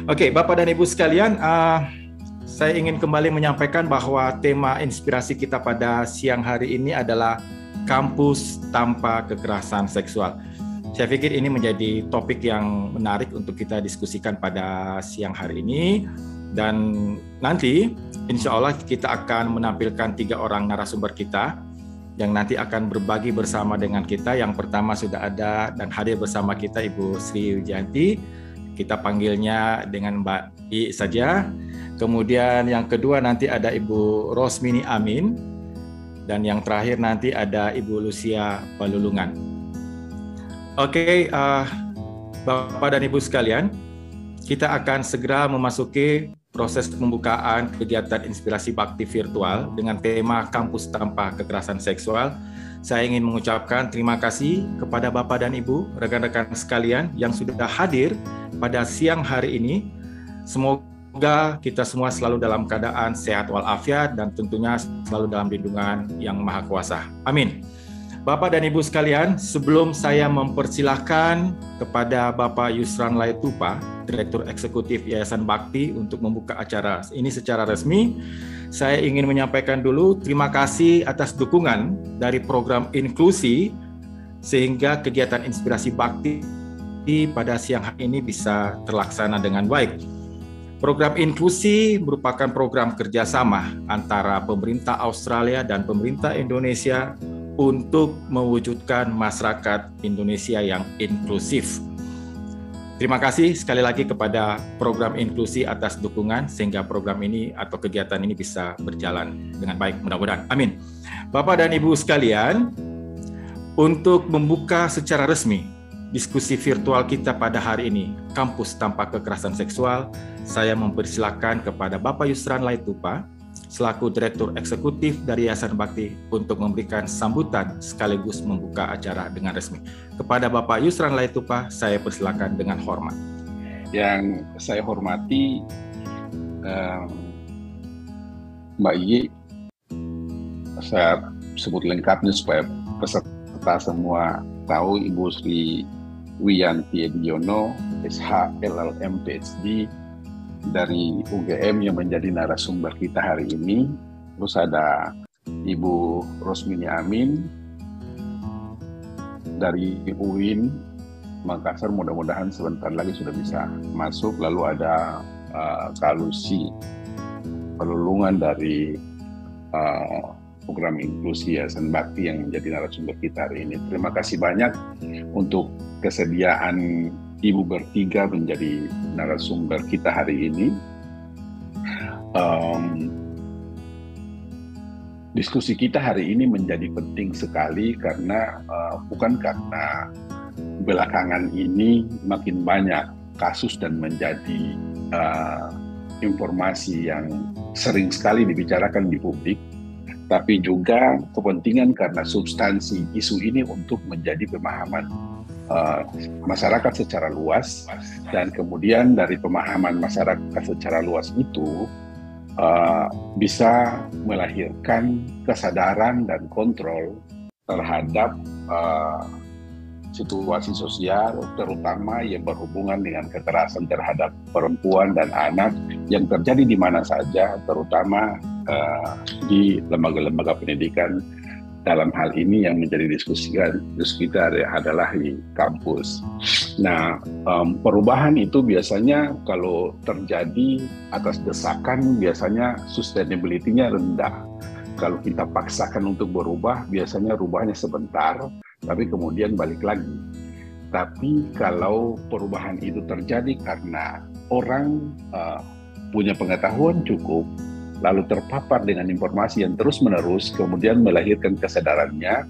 Oke, Bapak dan Ibu sekalian, saya ingin kembali menyampaikan bahwa tema inspirasi kita pada siang hari ini adalah kampus tanpa kekerasan seksual. Saya pikir ini menjadi topik yang menarik untuk kita diskusikan pada siang hari ini. Dan nanti insya Allah kita akan menampilkan 3 orang narasumber kita yang nanti akan berbagi bersama dengan kita. Yang pertama sudah ada dan hadir bersama kita Ibu Sri Wijanti. Kita panggilnya dengan Mbak I saja. Kemudian yang kedua nanti ada Ibu Rosmini Amin. Dan yang terakhir nanti ada Ibu Lucia Palulungan. Oke, Bapak dan Ibu sekalian, kita akan segera memasuki proses pembukaan kegiatan inspirasi bakti virtual dengan tema kampus tanpa kekerasan seksual. Saya ingin mengucapkan terima kasih kepada Bapak dan Ibu, rekan-rekan sekalian yang sudah hadir pada siang hari ini. Semoga kita semua selalu dalam keadaan sehat walafiat dan tentunya selalu dalam lindungan yang Maha Kuasa. Amin. Bapak dan Ibu sekalian, sebelum saya mempersilahkan kepada Bapak Yusran Laitupa, Direktur Eksekutif Yayasan Bakti untuk membuka acara ini secara resmi, saya ingin menyampaikan dulu terima kasih atas dukungan dari program inklusi sehingga kegiatan inspirasi bakti pada siang hari ini bisa terlaksana dengan baik. Program inklusi merupakan program kerjasama antara pemerintah Australia dan pemerintah Indonesia untuk mewujudkan masyarakat Indonesia yang inklusif. Terima kasih sekali lagi kepada program inklusi atas dukungan sehingga program ini atau kegiatan ini bisa berjalan dengan baik mudah-mudahan. Amin. Bapak dan Ibu sekalian, untuk membuka secara resmi diskusi virtual kita pada hari ini, Kampus Tanpa Kekerasan Seksual, saya mempersilakan kepada Bapak Yusran Laitupa selaku Direktur Eksekutif dari Yayasan Bakti untuk memberikan sambutan sekaligus membuka acara dengan resmi. Kepada Bapak Yusran Laitupa, saya persilakan dengan hormat. Yang saya hormati Mbak Iyi, saya sebut lengkapnya supaya peserta semua tahu. Ibu Sri Wiyanti Ediono, SH LLM PhD dari UGM yang menjadi narasumber kita hari ini. Terus ada Ibu Rosmini Amin dari UIN Makassar, mudah-mudahan sebentar lagi sudah bisa masuk. Lalu ada Kak Lucy Palulungan dari program inklusi Yayasan Bakti yang menjadi narasumber kita hari ini. Terima kasih banyak untuk kesediaan Ibu bertiga menjadi narasumber kita hari ini. Diskusi kita hari ini menjadi penting sekali karena bukan karena belakangan ini makin banyak kasus dan menjadi informasi yang sering sekali dibicarakan di publik, tapi juga kepentingan karena substansi isu ini untuk menjadi pemahaman masyarakat secara luas, dan kemudian dari pemahaman masyarakat secara luas itu bisa melahirkan kesadaran dan kontrol terhadap situasi sosial, terutama yang berhubungan dengan kekerasan terhadap perempuan dan anak yang terjadi di mana saja, terutama di lembaga-lembaga pendidikan. Dalam hal ini yang menjadi diskusi kita adalah di kampus. Nah, perubahan itu biasanya kalau terjadi atas desakan, biasanya sustainability-nya rendah. Kalau kita paksakan untuk berubah, biasanya rubahnya sebentar, tapi kemudian balik lagi. Tapi kalau perubahan itu terjadi karena orang punya pengetahuan cukup, lalu terpapar dengan informasi yang terus-menerus, kemudian melahirkan kesadarannya,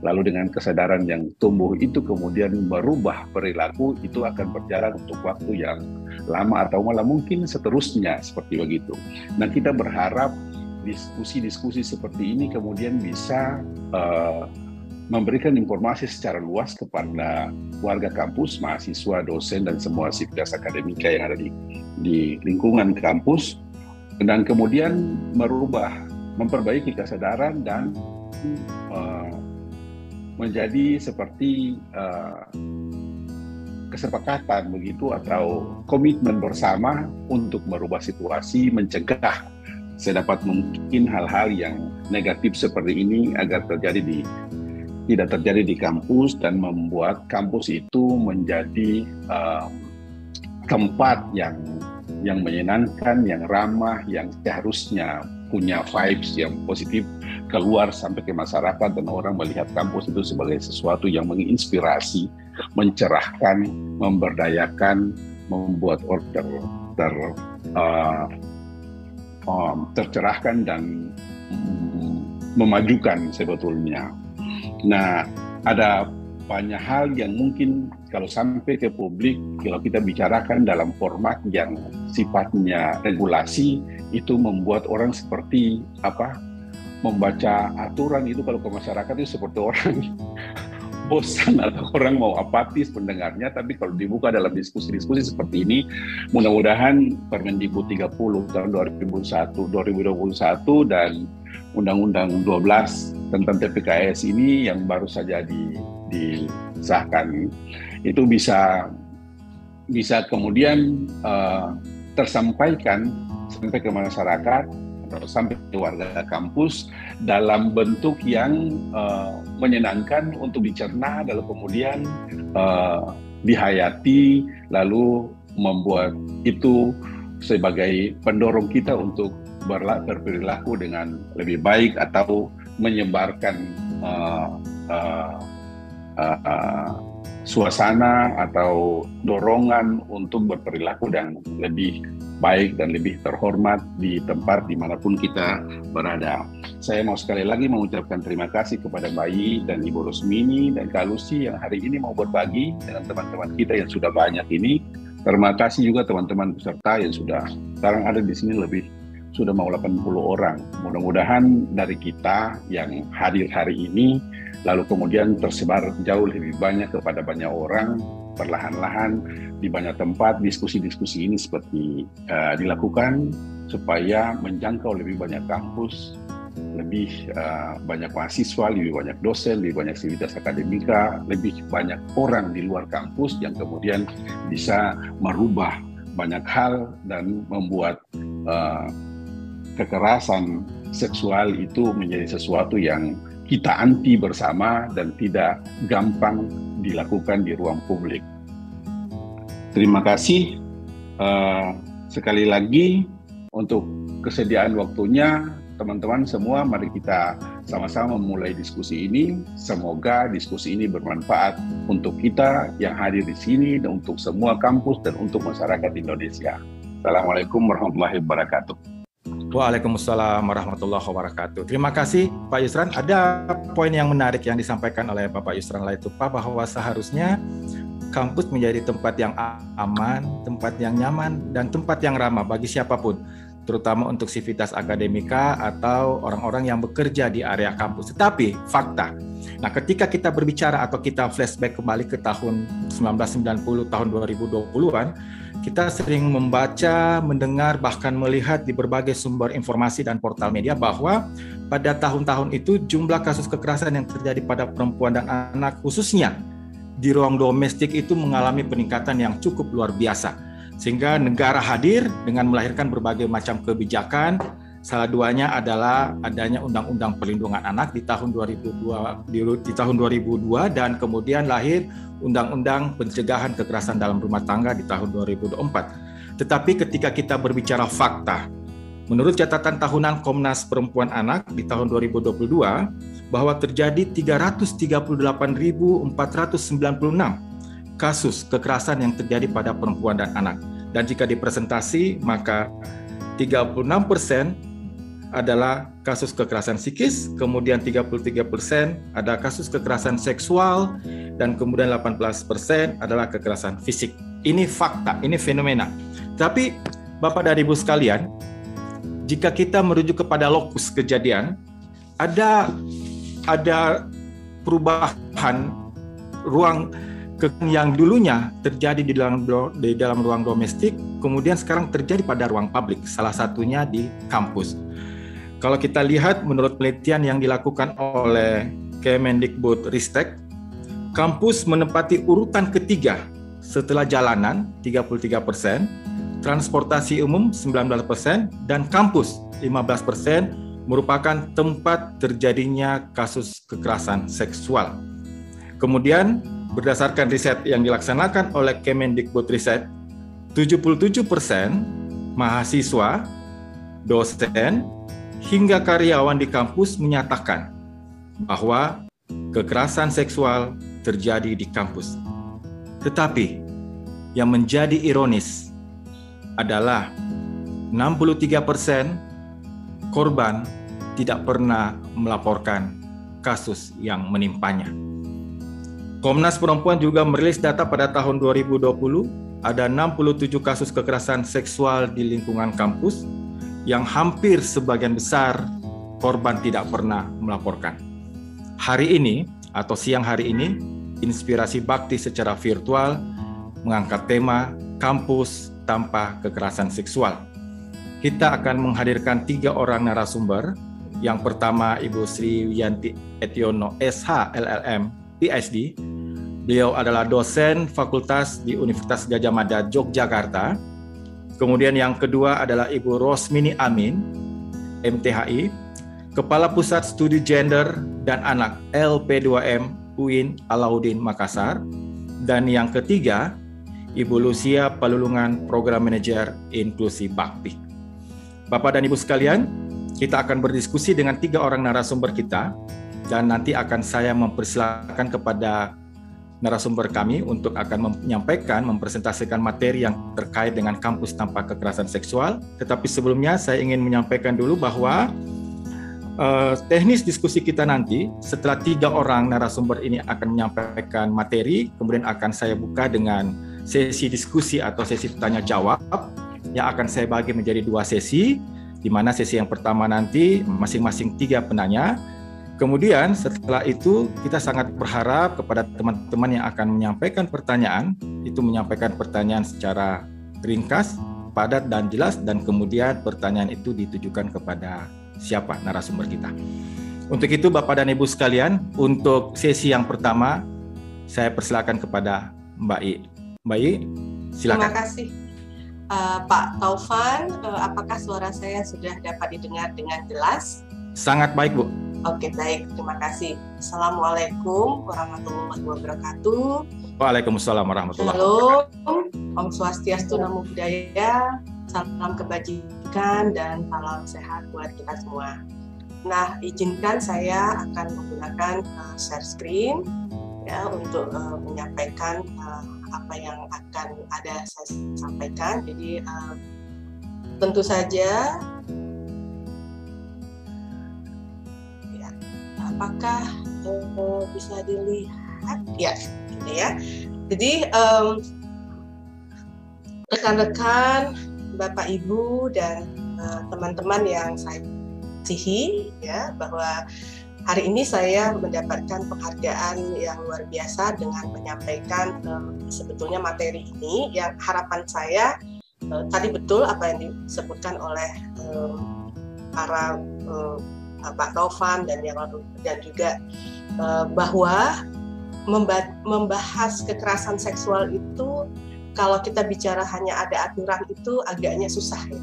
lalu dengan kesadaran yang tumbuh itu kemudian merubah perilaku, itu akan berjalan untuk waktu yang lama atau malah mungkin seterusnya seperti begitu. Nah, kita berharap diskusi-diskusi seperti ini kemudian bisa memberikan informasi secara luas kepada warga kampus, mahasiswa, dosen, dan semua sivitas akademika yang ada di lingkungan kampus, dan kemudian memperbaiki kesadaran dan menjadi seperti kesepakatan begitu atau komitmen bersama untuk merubah situasi, mencegah sedapat mungkin hal-hal yang negatif seperti ini agar tidak terjadi di kampus dan membuat kampus itu menjadi tempat yang menyenangkan, yang ramah, yang seharusnya punya vibes yang positif keluar sampai ke masyarakat dan orang melihat kampus itu sebagai sesuatu yang menginspirasi, mencerahkan, memberdayakan, membuat orang tercerahkan dan memajukan sebetulnya. Nah, ada banyak hal yang mungkin kalau sampai ke publik, kalau kita bicarakan dalam format yang sifatnya regulasi, itu membuat orang seperti membaca aturan itu kalau ke masyarakat itu seperti orang bosan atau orang mau apatis mendengarnya. Tapi kalau dibuka dalam diskusi-diskusi seperti ini, mudah-mudahan Permendikbud 30 tahun 2021 dan Undang-Undang 12 tentang TPKS ini yang baru saja disahkan itu bisa kemudian tersampaikan sampai ke masyarakat atau sampai ke warga kampus dalam bentuk yang menyenangkan untuk dicerna, lalu kemudian dihayati, lalu membuat itu sebagai pendorong kita untuk berperilaku dengan lebih baik atau menyebarkan suasana atau dorongan untuk berperilaku dan lebih baik dan lebih terhormat di tempat dimanapun kita berada. Saya mau sekali lagi mengucapkan terima kasih kepada Mbak Yi dan Ibu Rusmini dan Kak Lucy yang hari ini mau berbagi dengan teman-teman kita yang sudah banyak ini. Terima kasih juga teman-teman peserta yang sudah sekarang ada di sini sudah mau 80 orang. Mudah-mudahan dari kita yang hadir hari ini lalu kemudian tersebar jauh lebih banyak kepada banyak orang, perlahan-lahan di banyak tempat diskusi-diskusi ini seperti dilakukan supaya menjangkau lebih banyak kampus, lebih banyak mahasiswa, lebih banyak dosen, lebih banyak sivitas akademika, lebih banyak orang di luar kampus yang kemudian bisa merubah banyak hal dan membuat kekerasan seksual itu menjadi sesuatu yang kita anti bersama dan tidak gampang dilakukan di ruang publik. Terima kasih sekali lagi untuk kesediaan waktunya teman-teman semua. Mari kita sama-sama memulai diskusi ini. Semoga diskusi ini bermanfaat untuk kita yang hadir di sini dan untuk semua kampus dan untuk masyarakat Indonesia. Assalamualaikum warahmatullahi wabarakatuh. Waalaikumsalam warahmatullahi wabarakatuh. Terima kasih Pak Yusran. Ada poin yang menarik yang disampaikan oleh Bapak Yusran Laitupa bahwa seharusnya kampus menjadi tempat yang aman, tempat yang nyaman, dan tempat yang ramah bagi siapapun, terutama untuk sivitas akademika atau orang-orang yang bekerja di area kampus. Tetapi fakta, nah ketika kita berbicara atau kita flashback kembali ke tahun 1990, tahun 2020-an, kita sering membaca, mendengar, bahkan melihat di berbagai sumber informasi dan portal media bahwa pada tahun-tahun itu jumlah kasus kekerasan yang terjadi pada perempuan dan anak khususnya di ruang domestik itu mengalami peningkatan yang cukup luar biasa. Sehingga negara hadir dengan melahirkan berbagai macam kebijakan. Salah duanya adalah adanya Undang-Undang Perlindungan Anak di tahun 2002 dan kemudian lahir Undang-Undang Pencegahan Kekerasan dalam Rumah Tangga di tahun 2004. Tetapi ketika kita berbicara fakta, menurut catatan tahunan Komnas Perempuan Anak di tahun 2022 bahwa terjadi 338.496 kasus kekerasan yang terjadi pada perempuan dan anak. Dan jika dipresentasi, maka 36% adalah kasus kekerasan psikis, kemudian 33% ada kasus kekerasan seksual, dan kemudian 18% adalah kekerasan fisik. Ini fakta, ini fenomena. Tapi Bapak dan Ibu sekalian, jika kita merujuk kepada lokus kejadian, ada perubahan ruang yang dulunya terjadi di dalam ruang domestik, kemudian sekarang terjadi pada ruang publik, salah satunya di kampus. Kalau kita lihat menurut penelitian yang dilakukan oleh Kemendikbud Ristek, kampus menempati urutan ketiga setelah jalanan 33%, transportasi umum 19%, dan kampus 15% merupakan tempat terjadinya kasus kekerasan seksual. Kemudian berdasarkan riset yang dilaksanakan oleh Kemendikbudristek, 77% mahasiswa, dosen, hingga karyawan di kampus menyatakan bahwa kekerasan seksual terjadi di kampus. Tetapi yang menjadi ironis adalah 63% korban tidak pernah melaporkan kasus yang menimpanya. Komnas Perempuan juga merilis data pada tahun 2020, ada 67 kasus kekerasan seksual di lingkungan kampus yang hampir sebagian besar korban tidak pernah melaporkan. Hari ini atau siang hari ini, Inspirasi Bakti secara virtual mengangkat tema Kampus Tanpa Kekerasan Seksual. Kita akan menghadirkan 3 orang narasumber. Yang pertama, Ibu Sri Wiyanti Etiono, SH, LLM, PhD. Beliau adalah dosen fakultas di Universitas Gadjah Mada, Yogyakarta. Kemudian yang kedua adalah Ibu Rosmini Amin, MTHI, Kepala Pusat Studi Gender dan Anak, LP2M, UIN Alauddin Makassar. Dan yang ketiga, Ibu Lucia Palulungan, Program Manager Inklusi Bakti. Bapak dan Ibu sekalian, kita akan berdiskusi dengan 3 orang narasumber kita, dan nanti akan saya mempersilakan kepada narasumber kami untuk akan menyampaikan, mempresentasikan materi yang terkait dengan kampus tanpa kekerasan seksual. Tetapi sebelumnya saya ingin menyampaikan dulu bahwa teknis diskusi kita nanti, setelah 3 orang narasumber ini akan menyampaikan materi, kemudian akan saya buka dengan sesi diskusi atau sesi tanya jawab yang akan saya bagi menjadi 2 sesi, di mana sesi yang pertama nanti masing-masing 3 penanya. Kemudian setelah itu kita sangat berharap kepada teman-teman yang akan menyampaikan pertanyaan, itu menyampaikan pertanyaan secara ringkas, padat dan jelas, dan kemudian pertanyaan itu ditujukan kepada siapa narasumber kita. Untuk itu Bapak dan Ibu sekalian, untuk sesi yang pertama saya persilakan kepada Mbak I. Mbak I, silakan. Terima kasih. Pak Taufan, apakah suara saya sudah dapat didengar dengan jelas? Sangat baik, Bu. Oke, baik. Terima kasih. Assalamualaikum warahmatullahi wabarakatuh. Waalaikumsalam warahmatullahi wabarakatuh. Halo, Om Swastiastu, Namo Buddhaya, salam kebajikan dan salam sehat buat kita semua. Nah, izinkan saya akan menggunakan share screen ya untuk menyampaikan apa yang akan ada saya sampaikan. Jadi tentu saja ya, apakah bisa dilihat ya, gitu ya. Jadi rekan-rekan, Bapak Ibu dan teman-teman yang saya kasihi ya, bahwa hari ini saya mendapatkan penghargaan yang luar biasa dengan menyampaikan sebetulnya materi ini yang harapan saya tadi betul apa yang disebutkan oleh para Pak Taufan dan juga bahwa membahas kekerasan seksual itu kalau kita bicara hanya ada aturan itu agaknya susah ya.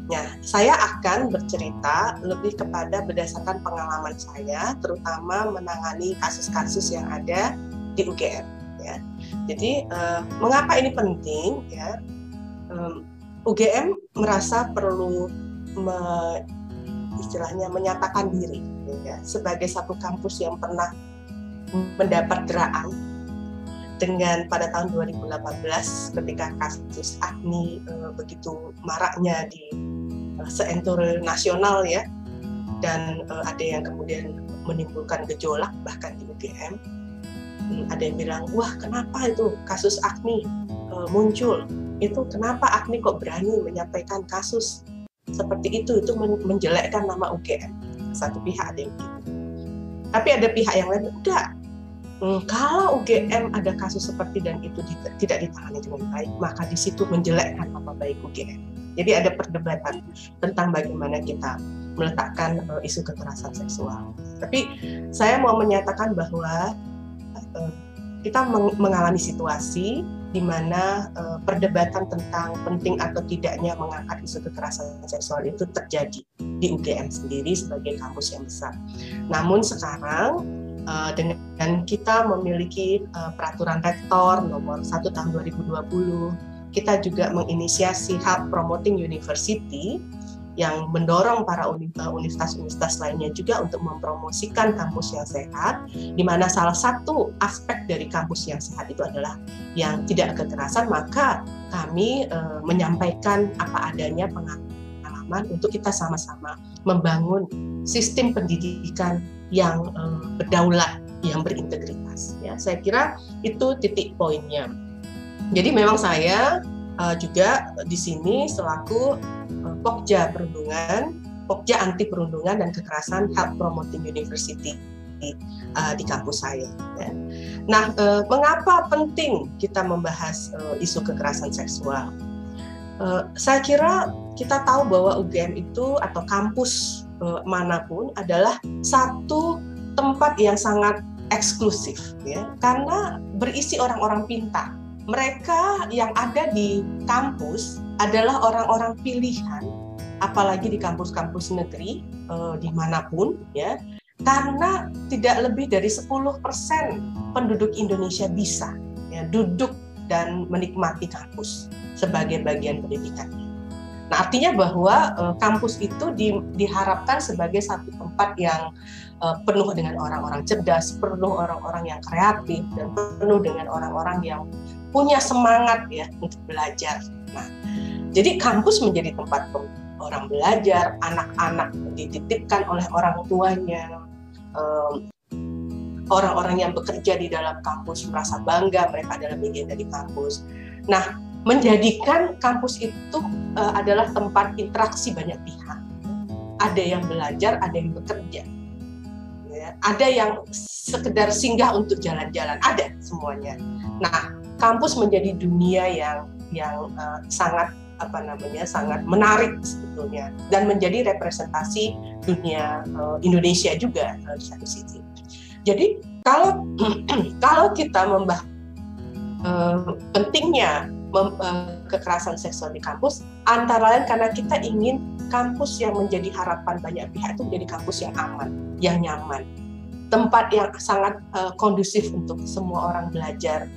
Nah, saya akan bercerita lebih kepada berdasarkan pengalaman saya, terutama menangani kasus-kasus yang ada di UGM. Ya. Jadi, mengapa ini penting? Ya, UGM merasa perlu istilahnya menyatakan diri ya, sebagai satu kampus yang pernah mendapat deraan dengan pada tahun 2018 ketika kasus Agni begitu maraknya di seentero nasional ya, dan ada yang kemudian menimbulkan gejolak bahkan di UGM. Ada yang bilang, wah kenapa itu kasus Agni muncul, itu kenapa Agni kok berani menyampaikan kasus seperti itu menjelekkan nama UGM. Satu pihak ada yang begitu, tapi ada pihak yang lain enggak. Kalau UGM ada kasus seperti dan itu tidak ditangani dengan baik, maka di situ menjelekkan nama baik UGM. Jadi ada perdebatan tentang bagaimana kita meletakkan isu kekerasan seksual. Tapi saya mau menyatakan bahwa kita mengalami situasi di mana perdebatan tentang penting atau tidaknya mengangkat isu kekerasan seksual itu terjadi di UGM sendiri sebagai kampus yang besar. Namun sekarang dengan kita memiliki peraturan rektor nomor 1 tahun 2020, kita juga menginisiasi Hub Promoting University yang mendorong para universitas-universitas lainnya juga untuk mempromosikan kampus yang sehat, di mana salah satu aspek dari kampus yang sehat itu adalah yang tidak kekerasan. Maka kami menyampaikan apa adanya pengalaman untuk kita sama-sama membangun sistem pendidikan yang berdaulat, yang berintegritas. Ya, saya kira itu titik poinnya. Jadi memang saya juga di sini selaku Pokja Anti Perundungan dan Kekerasan Hub Promoting University di kampus saya. Ya. Nah, mengapa penting kita membahas isu kekerasan seksual? Saya kira kita tahu bahwa UGM itu atau kampus manapun adalah satu tempat yang sangat eksklusif, ya, karena berisi orang-orang pintar. Mereka yang ada di kampus adalah orang-orang pilihan, apalagi di kampus-kampus negeri dimanapun, ya, karena tidak lebih dari 10% penduduk Indonesia bisa ya, duduk dan menikmati kampus sebagai bagian pendidikannya. Nah, artinya bahwa kampus itu diharapkan sebagai satu tempat yang penuh dengan orang-orang cerdas, penuh orang-orang yang kreatif, dan penuh dengan orang-orang yang punya semangat ya untuk belajar. Nah, jadi kampus menjadi tempat orang belajar, anak-anak dititipkan oleh orang tuanya, orang-orang yang bekerja di dalam kampus merasa bangga mereka adalah bagian dari kampus. Nah, menjadikan kampus itu adalah tempat interaksi banyak pihak. Ada yang belajar, ada yang bekerja. Ya, ada yang sekedar singgah untuk jalan-jalan, ada semuanya. Nah, kampus menjadi dunia yang sangat sangat menarik sebetulnya, dan menjadi representasi dunia Indonesia juga di satu sisi. Jadi kalau kita membahas pentingnya kekerasan seksual di kampus, antara lain karena kita ingin kampus yang menjadi harapan banyak pihak itu menjadi kampus yang aman, yang nyaman, tempat yang sangat kondusif untuk semua orang belajar,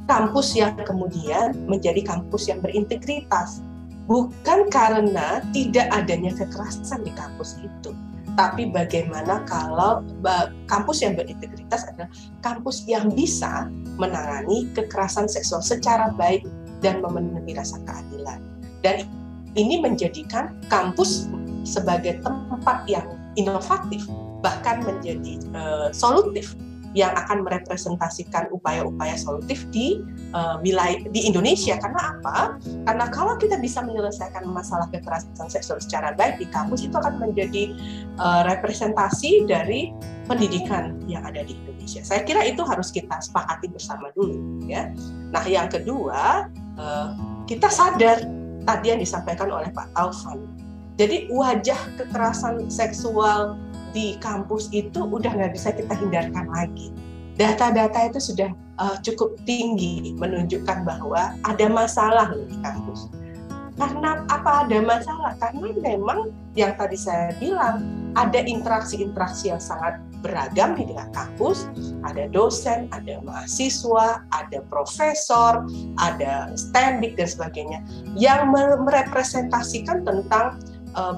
kampus yang kemudian menjadi kampus yang berintegritas, bukan karena tidak adanya kekerasan di kampus itu, tapi bagaimana kalau kampus yang berintegritas adalah kampus yang bisa menangani kekerasan seksual secara baik dan memenuhi rasa keadilan. Dan ini menjadikan kampus sebagai tempat yang inovatif, bahkan menjadi solutif, yang akan merepresentasikan upaya-upaya solutif di wilayah di Indonesia. Karena apa? Karena kalau kita bisa menyelesaikan masalah kekerasan seksual secara baik di kampus, itu akan menjadi representasi dari pendidikan yang ada di Indonesia. Saya kira itu harus kita sepakati bersama dulu, ya. Nah, yang kedua, kita sadar tadi yang disampaikan oleh Pak Taufan. Jadi wajah kekerasan seksual di kampus itu udah nggak bisa kita hindarkan lagi. Data-data itu sudah cukup tinggi menunjukkan bahwa ada masalah di kampus. Karena apa ada masalah? Karena memang yang tadi saya bilang, ada interaksi-interaksi yang sangat beragam di dalam kampus. Ada dosen, ada mahasiswa, ada profesor, ada standik dan sebagainya, yang merepresentasikan tentang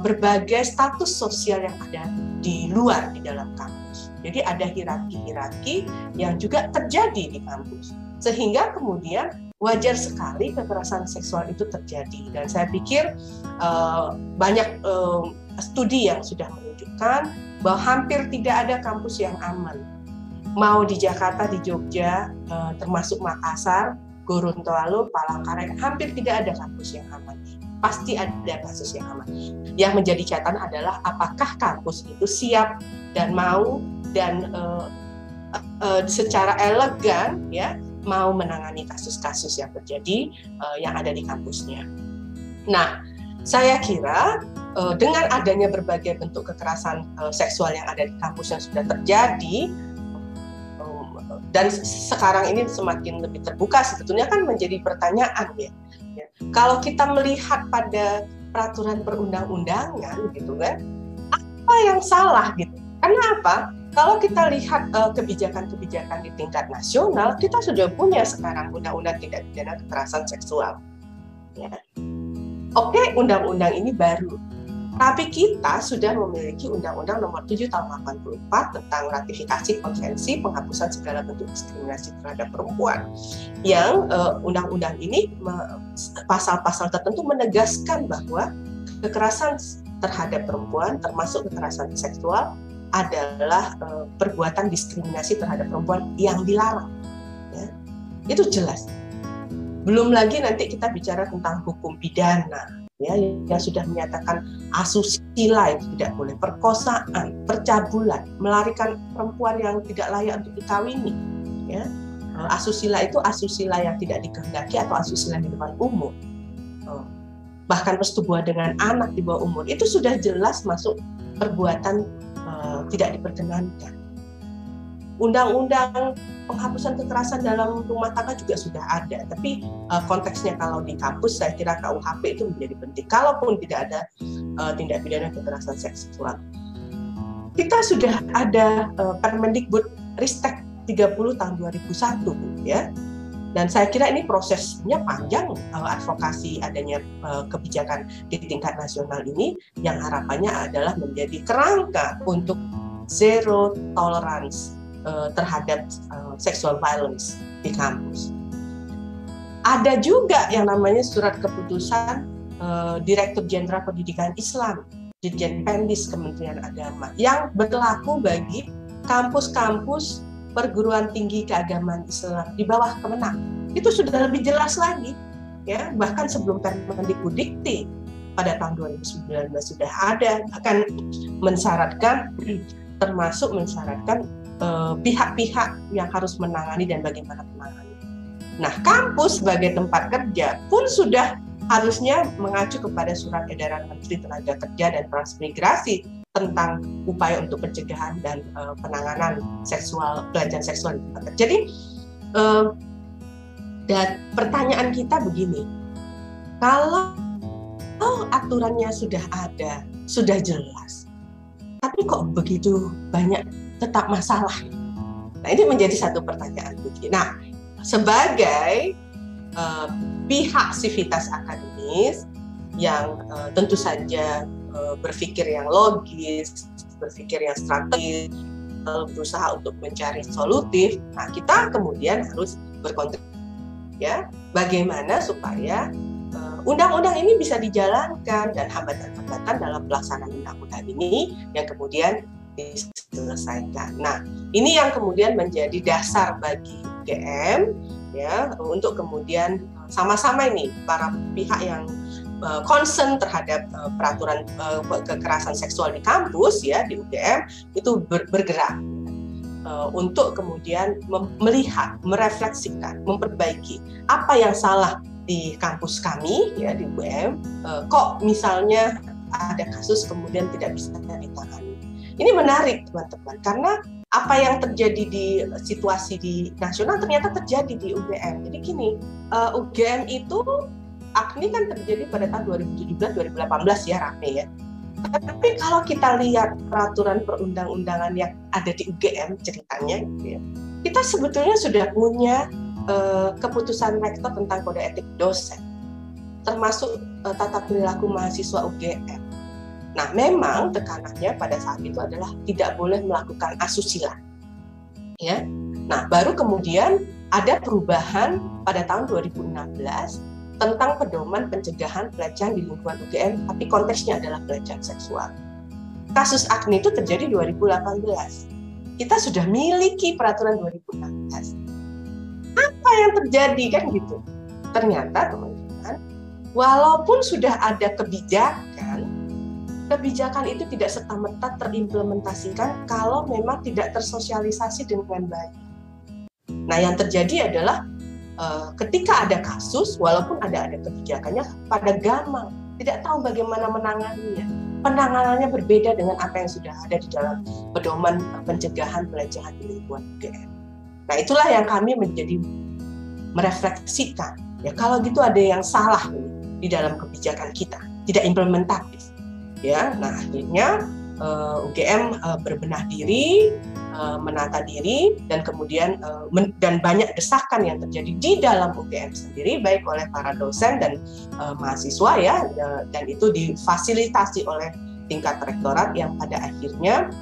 berbagai status sosial yang ada di luar di dalam kampus. Jadi ada hierarki-hierarki yang juga terjadi di kampus. Sehingga kemudian wajar sekali kekerasan seksual itu terjadi. Dan saya pikir banyak studi yang sudah menunjukkan bahwa hampir tidak ada kampus yang aman. Mau di Jakarta, di Jogja, termasuk Makassar, Gorontalo, Palangkaraya, hampir tidak ada kampus yang aman. Pasti ada kasus yang aman. Yang menjadi catatan adalah apakah kampus itu siap dan mau dan secara elegan ya mau menangani kasus-kasus yang terjadi yang ada di kampusnya. Nah, saya kira dengan adanya berbagai bentuk kekerasan seksual yang ada di kampus yang sudah terjadi, dan sekarang ini semakin lebih terbuka, sebetulnya kan menjadi pertanyaan ya. Kalau kita melihat pada peraturan perundang-undangan gitu kan, apa yang salah gitu? Karena apa? Kalau kita lihat kebijakan-kebijakan di tingkat nasional, kita sudah punya sekarang undang-undang tindak pidana kekerasan seksual. Ya. Oke, undang-undang ini baru, tapi kita sudah memiliki Undang-Undang Nomor 7 Tahun 84 tentang ratifikasi Konvensi Penghapusan Segala Bentuk Diskriminasi Terhadap Perempuan, yang undang-undang ini pasal-pasal tertentu menegaskan bahwa kekerasan terhadap perempuan, termasuk kekerasan seksual, adalah perbuatan diskriminasi terhadap perempuan yang dilarang. Ya. Itu jelas. Belum lagi nanti kita bicara tentang hukum pidana, ya, yang sudah menyatakan asusila itu tidak boleh, perkosaan, percabulan, melarikan perempuan yang tidak layak untuk dikawini. Ya. Asusila itu asusila yang tidak dikehendaki atau asusila di depan umum. Bahkan persetubuhan dengan anak di bawah umur itu sudah jelas masuk perbuatan tidak diperkenankan. Undang-undang penghapusan kekerasan dalam rumah tangga juga sudah ada, tapi konteksnya kalau di kampus saya kira KUHP itu menjadi penting. Kalaupun tidak ada tindak pidana kekerasan seksual, kita sudah ada Permendikbud Ristek 30 tahun 2001 ya. Dan saya kira ini prosesnya panjang, advokasi adanya kebijakan di tingkat nasional ini yang harapannya adalah menjadi kerangka untuk zero tolerance terhadap sexual violence di kampus. Ada juga yang namanya surat keputusan Direktur Jenderal Pendidikan Islam, Dirjen Pendis Kementerian Agama, yang berlaku bagi kampus-kampus perguruan tinggi keagamaan Islam di bawah Kemenang. Itu sudah lebih jelas lagi, ya. Bahkan sebelum Permendikbud Dikti pada tahun 2019 sudah ada, akan mensyaratkan, termasuk mensyaratkan pihak-pihak yang harus menangani dan bagaimana menangani. Nah, kampus sebagai tempat kerja pun sudah harusnya mengacu kepada Surat Edaran Menteri Tenaga Kerja dan Transmigrasi tentang upaya untuk pencegahan dan penanganan pelecehan seksual di tempat kerja. Jadi, dan pertanyaan kita begini, kalau aturannya sudah ada, sudah jelas, tapi kok begitu banyak tetap masalah? Nah, ini menjadi satu pertanyaan. Nah, sebagai pihak sivitas akademis yang tentu saja berpikir yang logis, berpikir yang strategis, berusaha untuk mencari solutif, nah kita kemudian harus berkontribusi, ya, bagaimana supaya undang-undang ini bisa dijalankan dan hambatan-hambatan dalam pelaksanaan undang-undang ini yang kemudian diselesaikan. Nah, ini yang kemudian menjadi dasar bagi UGM, ya, untuk kemudian sama-sama ini para pihak yang concern terhadap peraturan kekerasan seksual di kampus, ya, di UGM itu bergerak untuk kemudian melihat, merefleksikan, memperbaiki apa yang salah di kampus kami, ya, di UGM, kok misalnya ada kasus kemudian tidak bisa ditangani. Ini menarik, teman-teman, karena apa yang terjadi di situasi di nasional ternyata terjadi di UGM. Jadi gini, UGM itu AKNI kan terjadi pada tahun 2017-2018 ya, rame ya. Tapi kalau kita lihat peraturan perundang-undangan yang ada di UGM ceritanya, gitu ya, kita sebetulnya sudah punya keputusan rektor tentang kode etik dosen, termasuk tata perilaku mahasiswa UGM. Nah, memang tekanannya pada saat itu adalah tidak boleh melakukan asusila. Ya. Nah, baru kemudian ada perubahan pada tahun 2016 tentang pedoman pencegahan pelecehan di lingkungan UGM, tapi konteksnya adalah pelecehan seksual. Kasus AKNI itu terjadi 2018. Kita sudah miliki peraturan 2016. Apa yang terjadi kan gitu? Ternyata, teman-teman, walaupun sudah ada kebijakan itu tidak serta-merta terimplementasikan kalau memang tidak tersosialisasi dengan baik. Nah, yang terjadi adalah ketika ada kasus, walaupun ada kebijakannya, pada gamang, tidak tahu bagaimana menanganinya. Penanganannya berbeda dengan apa yang sudah ada di dalam pedoman pencegahan pelecehan di lingkungan UGM. Nah, itulah yang kami menjadi merefleksikan. Ya, kalau gitu ada yang salah di dalam kebijakan kita, tidak implementatif. Ya, nah akhirnya UGM berbenah diri, menata diri, dan kemudian dan banyak desakan yang terjadi di dalam UGM sendiri, baik oleh para dosen dan mahasiswa ya, dan itu difasilitasi oleh tingkat rektorat yang pada akhirnya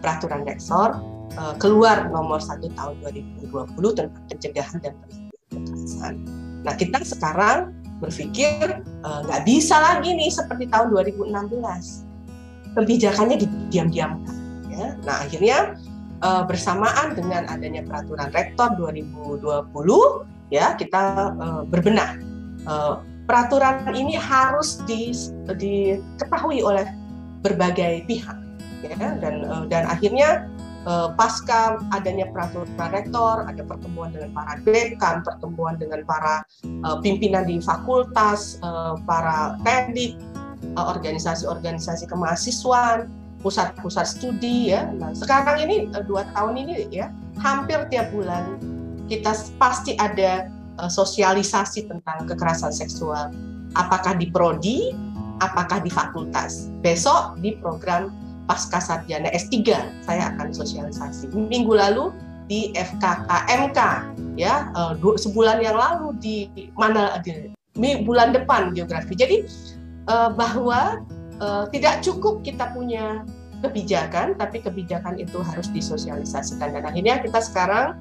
peraturan rektor keluar nomor 1 tahun 2020 tentang pencegahan dan penanganan kekerasan. Nah, kita sekarang berpikir nggak bisa lagi nih seperti tahun 2016. Kebijakannya didiam-diamkan. Ya. Nah, akhirnya bersamaan dengan adanya peraturan rektor 2020, ya kita berbenah. Peraturan ini harus diketahui oleh berbagai pihak, ya, dan akhirnya pasca adanya peraturan rektor, ada pertemuan dengan para dekan, pertemuan dengan para pimpinan di fakultas, para teknik, organisasi-organisasi kemahasiswaan, pusat-pusat studi ya. Nah, sekarang ini 2 tahun ini ya, hampir tiap bulan kita pasti ada sosialisasi tentang kekerasan seksual. Apakah di prodi, apakah di fakultas. Besok di program Pasca Sarjana S3 saya akan sosialisasi. Minggu lalu di FKKMK ya, sebulan yang lalu di bulan depan geografi. Jadi bahwa tidak cukup kita punya kebijakan, tapi kebijakan itu harus disosialisasikan. Dan akhirnya kita sekarang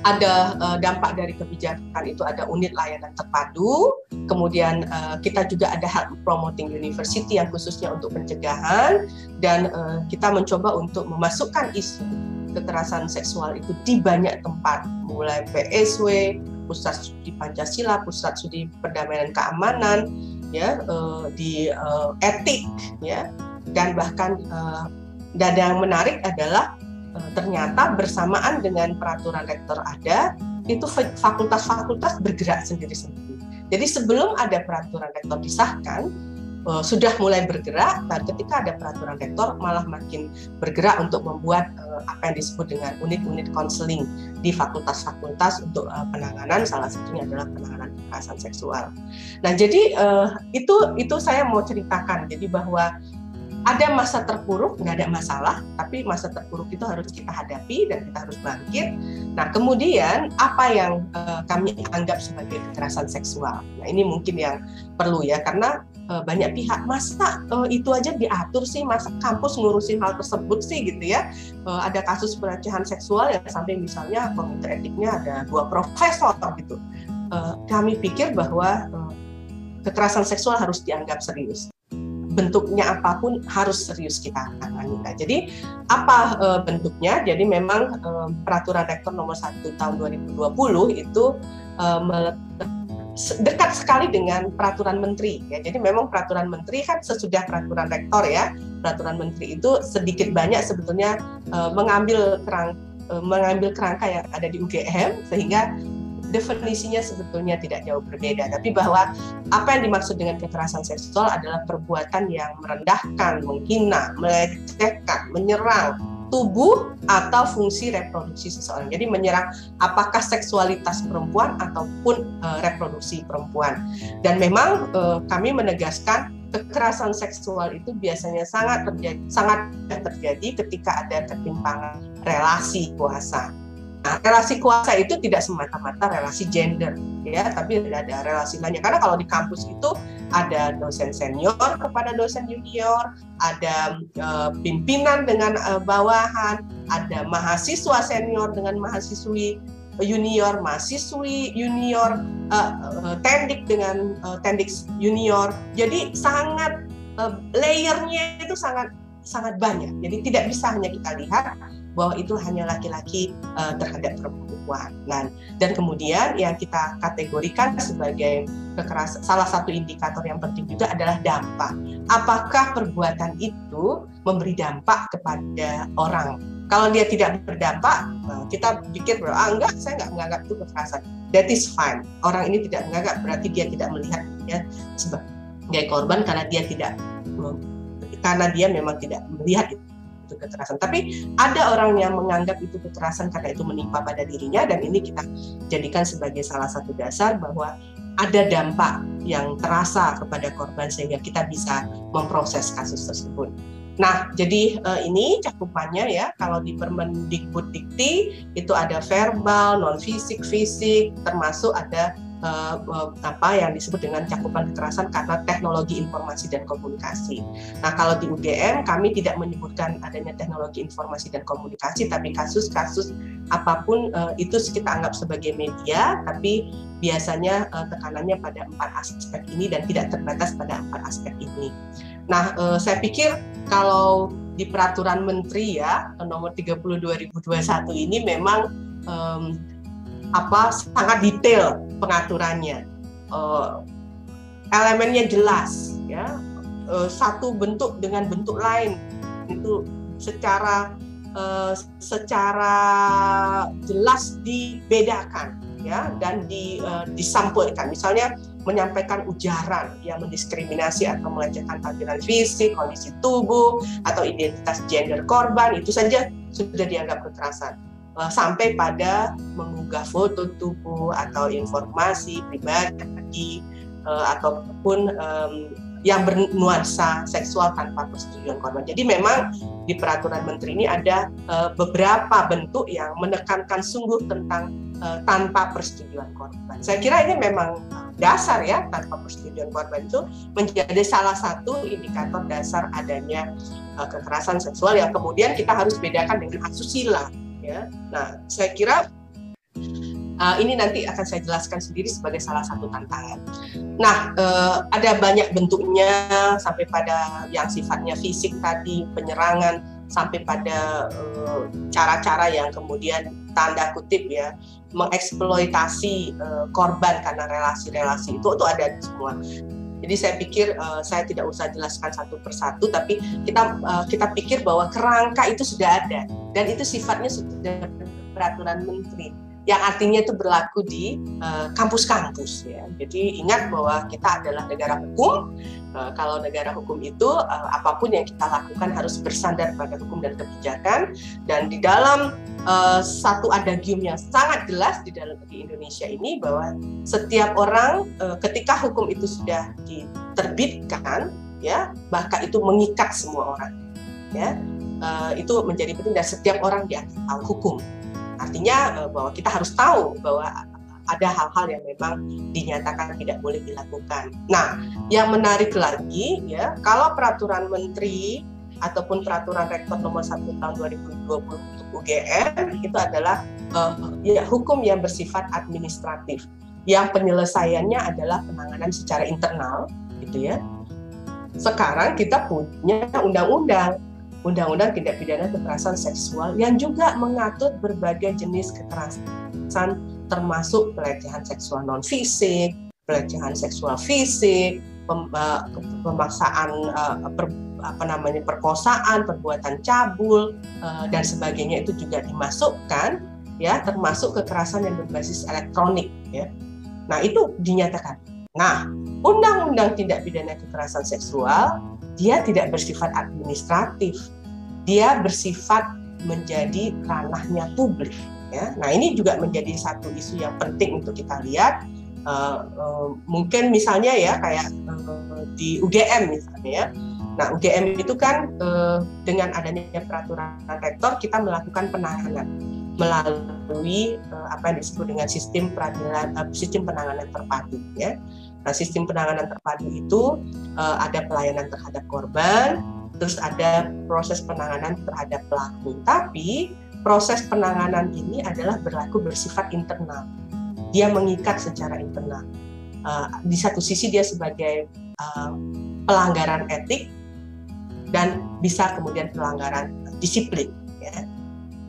ada dampak dari kebijakan itu, ada unit layanan terpadu, kemudian kita juga ada Health Promoting University yang khususnya untuk pencegahan, dan kita mencoba untuk memasukkan isu kekerasan seksual itu di banyak tempat, mulai PSW, Pusat Studi Pancasila, Pusat Studi Perdamaian dan Keamanan, ya, di etik, ya, dan bahkan dan yang menarik adalah ternyata bersamaan dengan peraturan rektor ada, itu fakultas-fakultas bergerak sendiri-sendiri. Jadi sebelum ada peraturan rektor disahkan, sudah mulai bergerak, dan ketika ada peraturan rektor malah makin bergerak untuk membuat apa yang disebut dengan unit-unit konseling di fakultas-fakultas untuk penanganan, salah satunya adalah penanganan kekerasan seksual. Nah, jadi itu saya mau ceritakan, jadi bahwa ada masa terpuruk, nggak ada masalah, tapi masa terpuruk itu harus kita hadapi dan kita harus bangkit. Nah, kemudian apa yang kami anggap sebagai kekerasan seksual? Nah, ini mungkin yang perlu ya, karena banyak pihak, masa itu aja diatur sih, masa kampus ngurusin hal tersebut sih gitu ya. Ada kasus pelecehan seksual yang sampai misalnya komite etiknya ada 2 profesor gitu. Kami pikir bahwa kekerasan seksual harus dianggap serius. Bentuknya apapun harus serius kita tangani. Nah, jadi apa bentuknya? Jadi memang peraturan rektor nomor 1 tahun 2020 itu dekat sekali dengan peraturan menteri ya. Jadi memang peraturan menteri kan sesudah peraturan rektor ya. Peraturan menteri itu sedikit banyak sebetulnya mengambil kerangka yang ada di UGM, sehingga definisinya sebetulnya tidak jauh berbeda, tapi bahwa apa yang dimaksud dengan kekerasan seksual adalah perbuatan yang merendahkan, menghina, melecehkan, menyerang tubuh atau fungsi reproduksi seseorang. Jadi menyerang apakah seksualitas perempuan ataupun reproduksi perempuan. Dan memang kami menegaskan kekerasan seksual itu biasanya sangat terjadi ketika ada ketimpangan relasi kuasa. Nah, relasi kuasa itu tidak semata-mata relasi gender, ya, tapi ada relasi lainnya. Karena kalau di kampus itu ada dosen senior kepada dosen junior, ada pimpinan dengan bawahan, ada mahasiswa senior dengan mahasiswi junior, mahasiswi junior, tendik dengan tendik junior. Jadi sangat layernya itu sangat banyak. Jadi tidak bisa hanya kita lihat bahwa itu hanya laki-laki terhadap perempuan. Dan kemudian yang kita kategorikan sebagai kekerasan, salah satu indikator yang penting juga adalah dampak. Apakah perbuatan itu memberi dampak kepada orang? Kalau dia tidak berdampak, kita pikir bahwa enggak, saya nggak menganggap itu kekerasan. That is fine. Orang ini tidak menganggap, berarti dia tidak melihat ya sebagai korban karena dia memang tidak melihat itu. itu kekerasan. Tapi ada orang yang menganggap itu kekerasan karena itu menimpa pada dirinya, dan ini kita jadikan sebagai salah satu dasar bahwa ada dampak yang terasa kepada korban sehingga kita bisa memproses kasus tersebut. Nah, jadi ini cakupannya ya, kalau di Permendikbud-Dikti itu ada verbal, non-fisik, fisik, termasuk ada apa yang disebut dengan cakupan kekerasan karena teknologi informasi dan komunikasi. Nah, kalau di UGM kami tidak menyebutkan adanya teknologi informasi dan komunikasi, tapi kasus-kasus apapun itu kita anggap sebagai media, tapi biasanya tekanannya pada 4 aspek ini dan tidak terbatas pada 4 aspek ini. Nah, saya pikir kalau di Peraturan Menteri ya nomor 30 2021 ini memang sangat detail pengaturannya, elemennya jelas ya, satu bentuk dengan bentuk lain itu secara jelas dibedakan ya, dan disampaikan. Misalnya menyampaikan ujaran yang mendiskriminasi atau melecehkan tampilan fisik, kondisi tubuh atau identitas gender korban, itu saja sudah dianggap kekerasan. Sampai pada mengunggah foto tubuh atau informasi pribadi ataupun yang bernuansa seksual tanpa persetujuan korban. Jadi memang di Peraturan Menteri ini ada beberapa bentuk yang menekankan sungguh tentang tanpa persetujuan korban. Saya kira ini memang dasar ya, tanpa persetujuan korban itu menjadi salah satu indikator dasar adanya kekerasan seksual yang kemudian kita harus bedakan dengan asusila. Ya. Nah, saya kira ini nanti akan saya jelaskan sendiri sebagai salah satu tantangan. Nah, ada banyak bentuknya sampai pada yang sifatnya fisik tadi, penyerangan, sampai pada cara-cara yang kemudian tanda kutip ya mengeksploitasi korban karena relasi-relasi itu ada semua. Jadi saya pikir saya tidak usah jelaskan satu persatu, tapi kita pikir bahwa kerangka itu sudah ada dan itu sifatnya sudah Peraturan Menteri yang artinya itu berlaku di kampus-kampus ya. Jadi ingat bahwa kita adalah negara hukum. Kalau negara hukum itu apapun yang kita lakukan harus bersandar pada hukum dan kebijakan, dan di dalam satu adagium yang sangat jelas di Indonesia ini bahwa setiap orang ketika hukum itu sudah diterbitkan ya, maka itu mengikat semua orang ya, itu menjadi penting dan setiap orang dianggap tahu hukum. Artinya bahwa kita harus tahu bahwa ada hal-hal yang memang dinyatakan tidak boleh dilakukan. Nah, yang menarik lagi ya, kalau Peraturan Menteri ataupun Peraturan Rektor nomor 1 tahun 2020 untuk UGM itu adalah hukum yang bersifat administratif, yang penyelesaiannya adalah penanganan secara internal, gitu ya. Sekarang kita punya Undang-Undang Tindak Pidana Kekerasan Seksual yang juga mengatur berbagai jenis kekerasan, termasuk pelecehan seksual non fisik, pelecehan seksual fisik, pemaksaan, perkosaan, perbuatan cabul dan sebagainya itu juga dimasukkan ya, termasuk kekerasan yang berbasis elektronik ya. Nah, itu dinyatakan. Nah, Undang-Undang Tindak Pidana Kekerasan Seksual dia tidak bersifat administratif, dia bersifat menjadi ranahnya publik. Ya. Nah, ini juga menjadi satu isu yang penting untuk kita lihat. Mungkin misalnya ya kayak di UGM misalnya ya. Nah, UGM itu kan dengan adanya peraturan rektor kita melakukan penanganan melalui apa yang disebut dengan sistem penanganan terpadu ya. Nah, sistem penanganan terpadu itu ada pelayanan terhadap korban, terus ada proses penanganan terhadap pelaku. Tapi proses penanganan ini adalah berlaku bersifat internal. Dia mengikat secara internal. Di satu sisi dia sebagai pelanggaran etik dan bisa kemudian pelanggaran disiplin. Ya.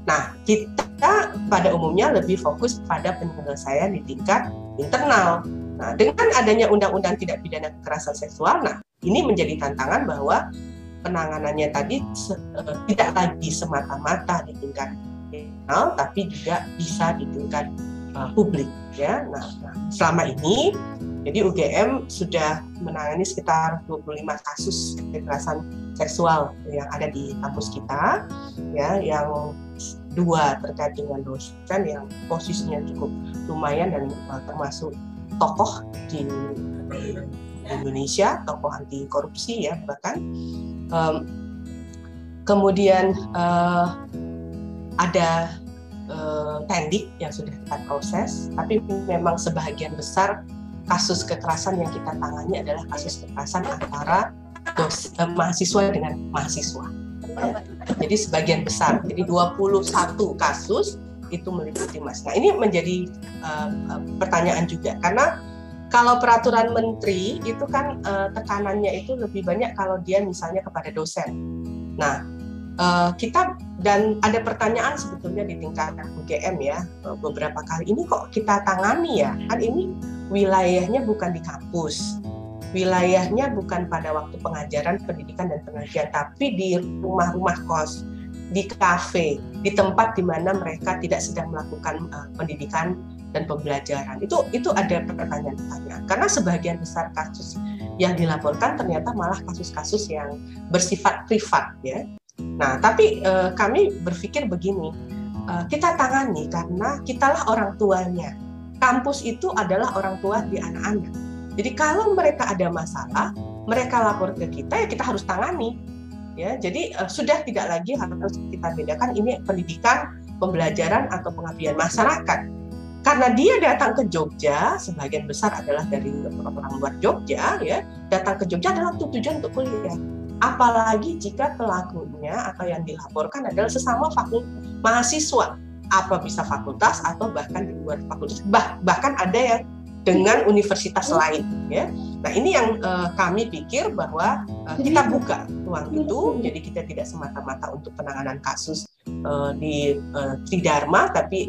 Nah, kita pada umumnya lebih fokus pada penyelesaian di tingkat internal. Nah, dengan adanya Undang-Undang Tindak Pidana Kekerasan Seksual, nah ini menjadi tantangan bahwa penanganannya tadi tidak lagi semata-mata di tingkat internal, tapi juga bisa di tingkat publik. Ya, nah selama ini, jadi UGM sudah menangani sekitar 25 kasus kekerasan seksual yang ada di kampus kita, ya, yang 2 terkait dengan dosen yang posisinya cukup lumayan dan termasuk tokoh di Indonesia, tokoh anti korupsi ya bahkan. Kemudian ada tendik yang sudah kita proses, tapi memang sebagian besar kasus kekerasan yang kita tangani adalah kasus kekerasan antara mahasiswa dengan mahasiswa. Jadi sebagian besar, jadi 21 kasus itu meliputi Mas. Nah ini menjadi pertanyaan juga, karena kalau peraturan menteri itu kan tekanannya itu lebih banyak kalau dia misalnya kepada dosen. Nah kita dan ada pertanyaan sebetulnya di tingkat UGM ya, beberapa kali ini kok kita tangani ya, kan ini wilayahnya bukan di kampus, wilayahnya bukan pada waktu pengajaran, pendidikan dan pengajian, tapi di rumah-rumah kos, di kafe, di tempat di mana mereka tidak sedang melakukan pendidikan dan pembelajaran. Itu ada pertanyaan-pertanyaan, karena sebagian besar kasus yang dilaporkan ternyata malah kasus-kasus yang bersifat privat ya. Nah, tapi kami berpikir begini, kita tangani karena kitalah orang tuanya. Kampus itu adalah orang tua di anak-anak. Jadi kalau mereka ada masalah, mereka lapor ke kita, ya kita harus tangani. Ya, jadi sudah tidak lagi harus kita bedakan ini pendidikan, pembelajaran atau pengabdian masyarakat. Karena dia datang ke Jogja, sebagian besar adalah dari orang luar Jogja, ya, datang ke Jogja adalah tujuan untuk kuliah. Apalagi jika pelakunya atau yang dilaporkan adalah sesama mahasiswa, apa bisa fakultas atau bahkan di luar fakultas, bahkan ada yang dengan universitas lain ya. Nah ini yang kami pikir bahwa kita buka ruang itu, jadi kita tidak semata-mata untuk penanganan kasus di Tridharma, tapi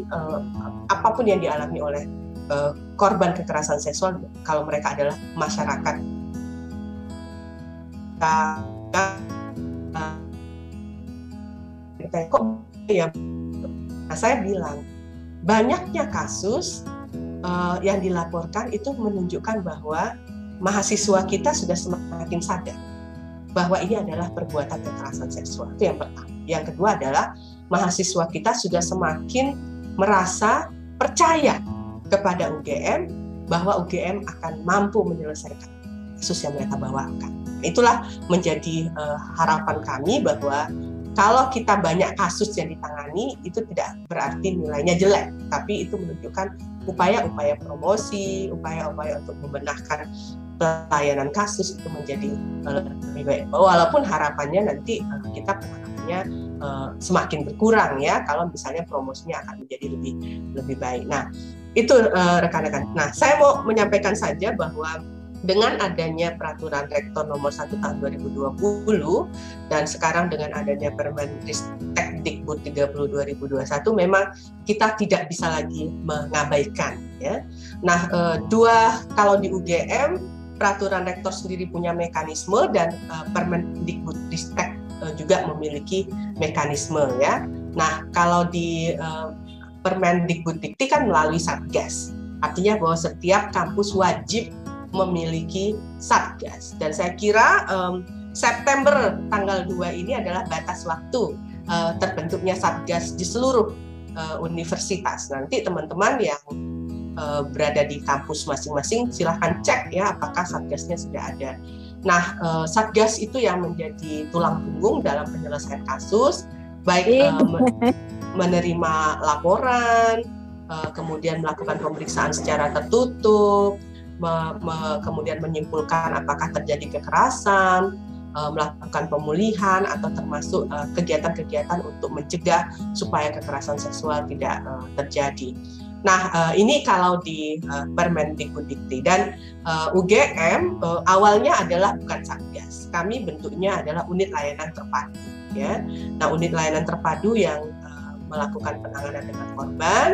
apapun yang dialami oleh korban kekerasan seksual, kalau mereka adalah masyarakat kok ya. Nah, saya bilang banyaknya kasus yang dilaporkan itu menunjukkan bahwa mahasiswa kita sudah semakin sadar bahwa ini adalah perbuatan kekerasan seksual. Itu yang pertama. Yang kedua adalah mahasiswa kita sudah semakin merasa percaya kepada UGM bahwa UGM akan mampu menyelesaikan kasus yang mereka bawakan. Itulah menjadi harapan kami bahwa kalau kita banyak kasus yang ditangani, itu tidak berarti nilainya jelek, tapi itu menunjukkan upaya-upaya promosi, upaya-upaya untuk membenahkan pelayanan kasus itu menjadi lebih baik. Walaupun harapannya nanti kita penanganannya semakin berkurang ya, kalau misalnya promosinya akan menjadi lebih baik. Nah, itu rekan-rekan. Nah, saya mau menyampaikan saja bahwa dengan adanya peraturan rektor nomor 1 tahun 2020 dan sekarang dengan adanya Permendikbud 30 2021, memang kita tidak bisa lagi mengabaikan ya. Nah, kalau di UGM peraturan rektor sendiri punya mekanisme dan Permendikbud Ristek juga memiliki mekanisme ya. Nah, kalau di Permendikbud Dikti kan melalui Satgas, artinya bahwa setiap kampus wajib memiliki Satgas, dan saya kira September tanggal 2 ini adalah batas waktu terbentuknya Satgas di seluruh universitas. Nanti teman-teman yang berada di kampus masing-masing silahkan cek ya apakah Satgasnya sudah ada. Nah, Satgas itu yang menjadi tulang punggung dalam penyelesaian kasus, baik menerima laporan, kemudian melakukan pemeriksaan secara tertutup, kemudian menyimpulkan apakah terjadi kekerasan, melakukan pemulihan, atau termasuk kegiatan-kegiatan untuk mencegah supaya kekerasan seksual tidak terjadi. Nah, ini kalau di Permendikbud Dikti. Dan UGM awalnya adalah bukan Satgas, kami bentuknya adalah unit layanan terpadu ya. Nah, unit layanan terpadu yang melakukan penanganan dengan korban,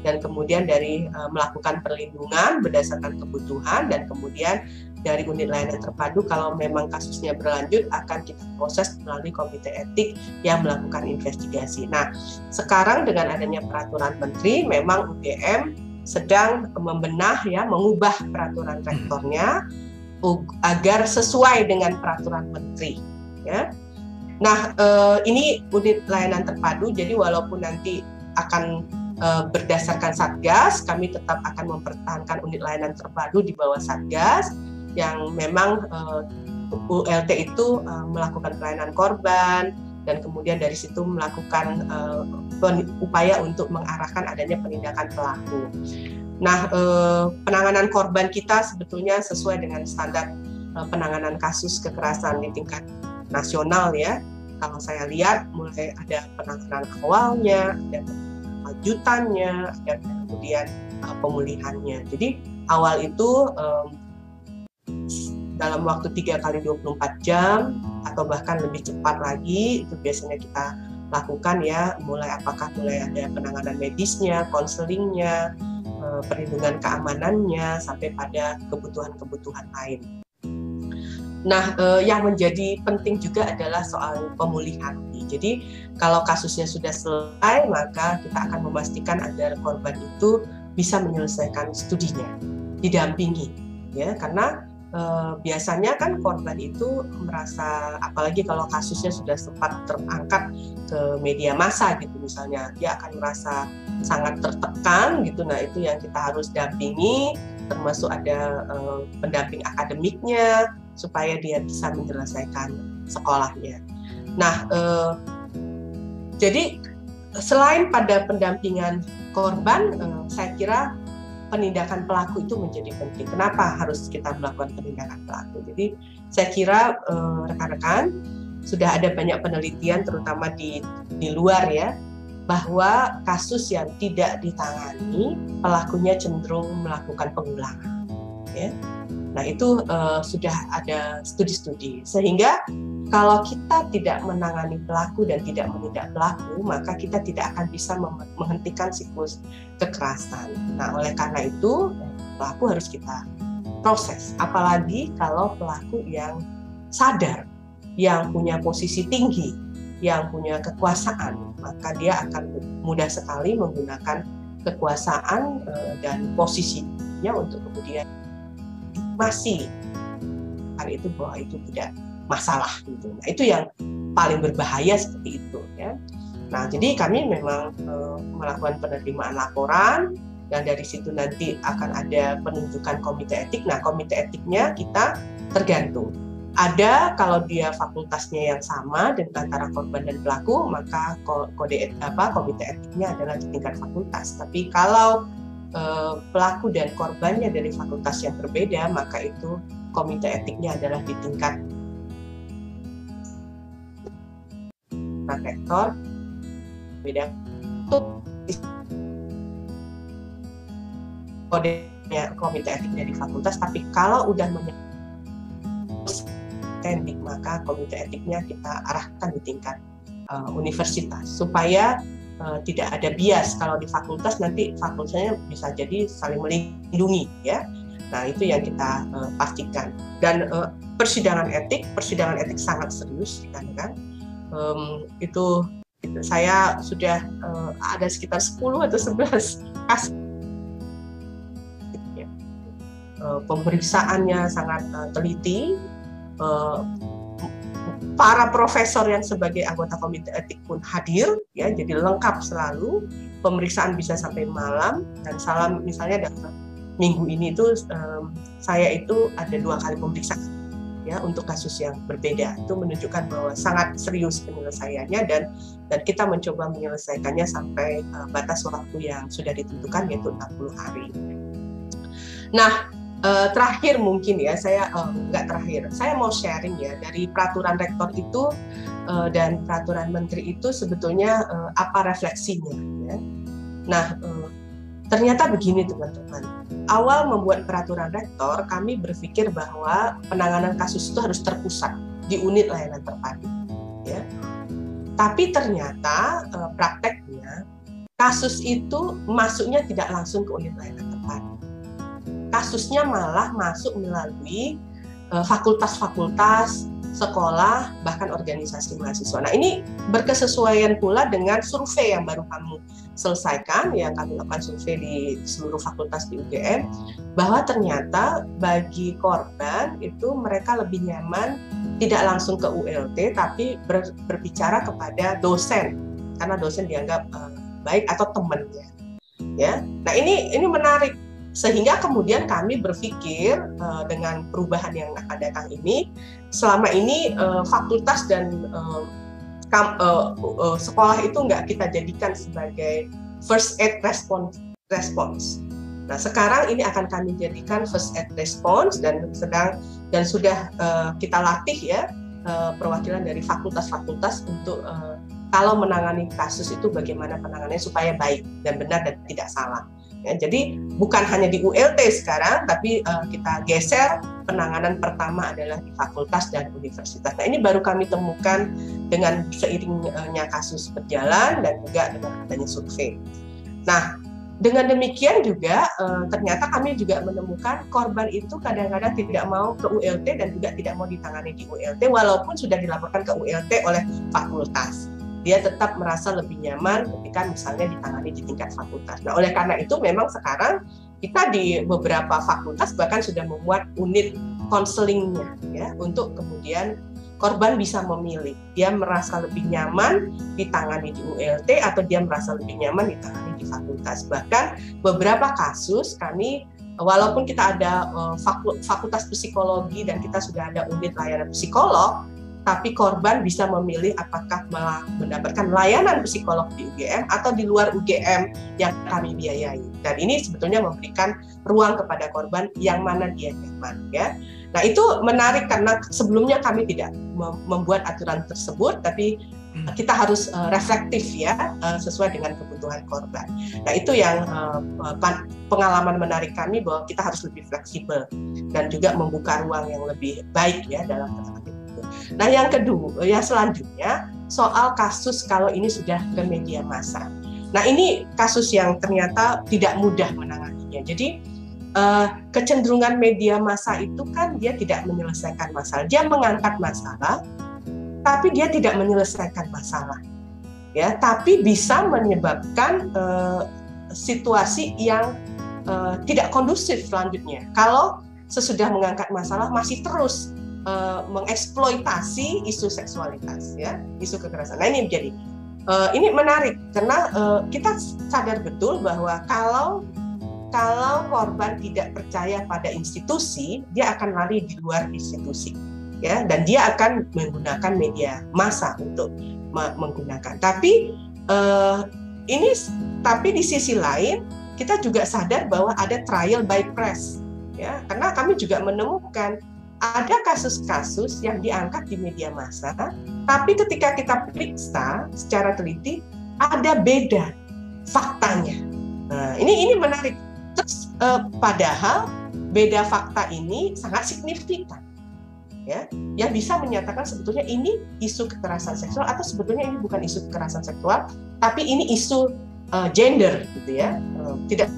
dan kemudian dari melakukan perlindungan berdasarkan kebutuhan, dan kemudian dari unit layanan terpadu kalau memang kasusnya berlanjut akan kita proses melalui komite etik yang melakukan investigasi. Nah, sekarang dengan adanya peraturan menteri, memang UGM sedang membenah ya, mengubah peraturan rektornya agar sesuai dengan peraturan menteri ya. Nah, ini unit layanan terpadu, jadi walaupun nanti akan berdasarkan Satgas, kami tetap akan mempertahankan unit layanan terpadu di bawah Satgas, yang memang ULT itu melakukan pelayanan korban, dan kemudian dari situ melakukan upaya untuk mengarahkan adanya penindakan pelaku. Nah, penanganan korban kita sebetulnya sesuai dengan standar penanganan kasus kekerasan di tingkat nasional ya. Kalau saya lihat mulai ada penanganan awalnya, ada lanjutannya, dan kemudian pemulihannya. Jadi awal itu dalam waktu 3x24 jam atau bahkan lebih cepat lagi itu biasanya kita lakukan ya, mulai ada penanganan medisnya, konselingnya, perlindungan keamanannya, sampai pada kebutuhan-kebutuhan lain. Nah, yang menjadi penting juga adalah soal pemulihan. Jadi, kalau kasusnya sudah selesai, maka kita akan memastikan agar korban itu bisa menyelesaikan studinya, didampingi, ya, karena biasanya kan korban itu merasa, apalagi kalau kasusnya sudah sempat terangkat ke media massa gitu misalnya, dia akan merasa sangat tertekan gitu. Nah, itu yang kita harus dampingi, termasuk ada pendamping akademiknya supaya dia bisa menyelesaikan sekolahnya. Nah, jadi selain pada pendampingan korban, saya kira penindakan pelaku itu menjadi penting. Kenapa harus kita melakukan penindakan pelaku? Jadi saya kira rekan-rekan sudah ada banyak penelitian, terutama di luar ya, bahwa kasus yang tidak ditangani pelakunya cenderung melakukan pengulangan. Ya. Nah, itu sudah ada studi-studi, sehingga kalau kita tidak menangani pelaku dan tidak menindak pelaku, maka kita tidak akan bisa menghentikan siklus kekerasan. Nah, oleh karena itu pelaku harus kita proses, apalagi kalau pelaku yang sadar, yang punya posisi tinggi, yang punya kekuasaan, maka dia akan mudah sekali menggunakan kekuasaan dan posisinya untuk kemudian masih hari itu bahwa itu tidak masalah gitu. Nah, itu yang paling berbahaya seperti itu ya. Nah, jadi kami memang melakukan penerimaan laporan, dan dari situ nanti akan ada penunjukan komite etik. Nah, komite etiknya kita tergantung. Ada kalau dia fakultasnya yang sama dengan antara korban dan pelaku, maka komite etiknya adalah di tingkat fakultas. Tapi kalau pelaku dan korbannya dari fakultas yang berbeda, maka itu komite etiknya adalah di tingkat rektor, beda untuk komite etiknya di fakultas. Tapi kalau udah teknik, maka komite etiknya kita arahkan di tingkat universitas supaya tidak ada bias. Kalau di fakultas nanti fakultasnya bisa jadi saling melindungi ya. Nah, itu yang kita pastikan. Dan persidangan etik sangat serius kan. Itu saya sudah ada sekitar 10 atau 11 kasus. Pemeriksaannya sangat teliti. Para profesor yang sebagai anggota komite etik pun hadir ya, jadi lengkap selalu. Pemeriksaan bisa sampai malam, dan misalnya dalam minggu ini itu saya itu ada 2 kali pemeriksaan ya untuk kasus yang berbeda. Itu menunjukkan bahwa sangat serius penyelesaiannya, dan kita mencoba menyelesaikannya sampai batas waktu yang sudah ditentukan, yaitu 60 hari. Nah, terakhir mungkin ya, saya mau sharing ya, dari peraturan rektor itu dan peraturan menteri itu sebetulnya apa refleksinya ya. Nah, ternyata begini teman-teman, awal membuat peraturan rektor kami berpikir bahwa penanganan kasus itu harus terpusat di unit layanan terpadu ya. Tapi ternyata prakteknya kasus itu masuknya tidak langsung ke unit layanan terpadu. Kasusnya malah masuk melalui fakultas-fakultas, sekolah, bahkan organisasi mahasiswa. Nah, ini berkesesuaian pula dengan survei yang baru kami selesaikan, yang kami lakukan survei di seluruh fakultas di UGM, bahwa ternyata bagi korban itu mereka lebih nyaman tidak langsung ke ULT, tapi berbicara kepada dosen, karena dosen dianggap baik atau temannya. Ya, nah ini menarik, sehingga kemudian kami berpikir dengan perubahan yang akan datang ini, selama ini fakultas dan sekolah itu nggak kita jadikan sebagai first aid response. Nah, sekarang ini akan kami jadikan first aid response dan sudah kita latih ya perwakilan dari fakultas-fakultas untuk kalau menangani kasus itu bagaimana penanganannya supaya baik dan benar dan tidak salah. Ya, jadi bukan hanya di ULT sekarang, tapi kita geser penanganan pertama adalah di fakultas dan universitas. Nah, ini baru kami temukan dengan seiringnya kasus berjalan dan juga dengan adanya survei. Nah, dengan demikian juga ternyata kami juga menemukan korban itu kadang-kadang tidak mau ke ULT dan juga tidak mau ditangani di ULT walaupun sudah dilaporkan ke ULT oleh fakultas. Dia tetap merasa lebih nyaman ketika misalnya ditangani di tingkat fakultas. Nah, oleh karena itu memang sekarang kita di beberapa fakultas bahkan sudah membuat unit konselingnya ya, untuk kemudian korban bisa memilih. Dia merasa lebih nyaman ditangani di ULT atau dia merasa lebih nyaman ditangani di fakultas. Bahkan beberapa kasus kami, walaupun kita ada fakultas psikologi dan kita sudah ada unit layanan psikolog, tapi korban bisa memilih apakah malah mendapatkan layanan psikolog di UGM atau di luar UGM yang kami biayai. Dan ini sebetulnya memberikan ruang kepada korban yang mana dia nyaman ya. Nah, itu menarik karena sebelumnya kami tidak membuat aturan tersebut, tapi kita harus reflektif ya, sesuai dengan kebutuhan korban. Nah, itu yang pengalaman menarik kami bahwa kita harus lebih fleksibel dan juga membuka ruang yang lebih baik ya dalam penanganan. Nah, yang kedua, yang selanjutnya soal kasus kalau ini sudah ke media massa. Nah, ini kasus yang ternyata tidak mudah menanganinya. Jadi kecenderungan media massa itu kan dia tidak menyelesaikan masalah. Dia mengangkat masalah, tapi dia tidak menyelesaikan masalah. Ya, tapi bisa menyebabkan situasi yang tidak kondusif selanjutnya. Kalau sesudah mengangkat masalah masih terus mengeksploitasi isu seksualitas ya, isu kekerasan. Nah, ini menjadi ini menarik karena kita sadar betul bahwa kalau korban tidak percaya pada institusi, dia akan lari di luar institusi ya, dan dia akan menggunakan media massa untuk menggunakan. Tapi di sisi lain kita juga sadar bahwa ada trial by press ya, karena kami juga menemukan ada kasus-kasus yang diangkat di media massa, tapi ketika kita periksa secara teliti ada beda faktanya. Nah, ini menarik. Terus padahal beda fakta ini sangat signifikan, ya, yang bisa menyatakan sebetulnya ini isu kekerasan seksual atau sebetulnya ini bukan isu kekerasan seksual, tapi ini isu gender, gitu ya, tidak.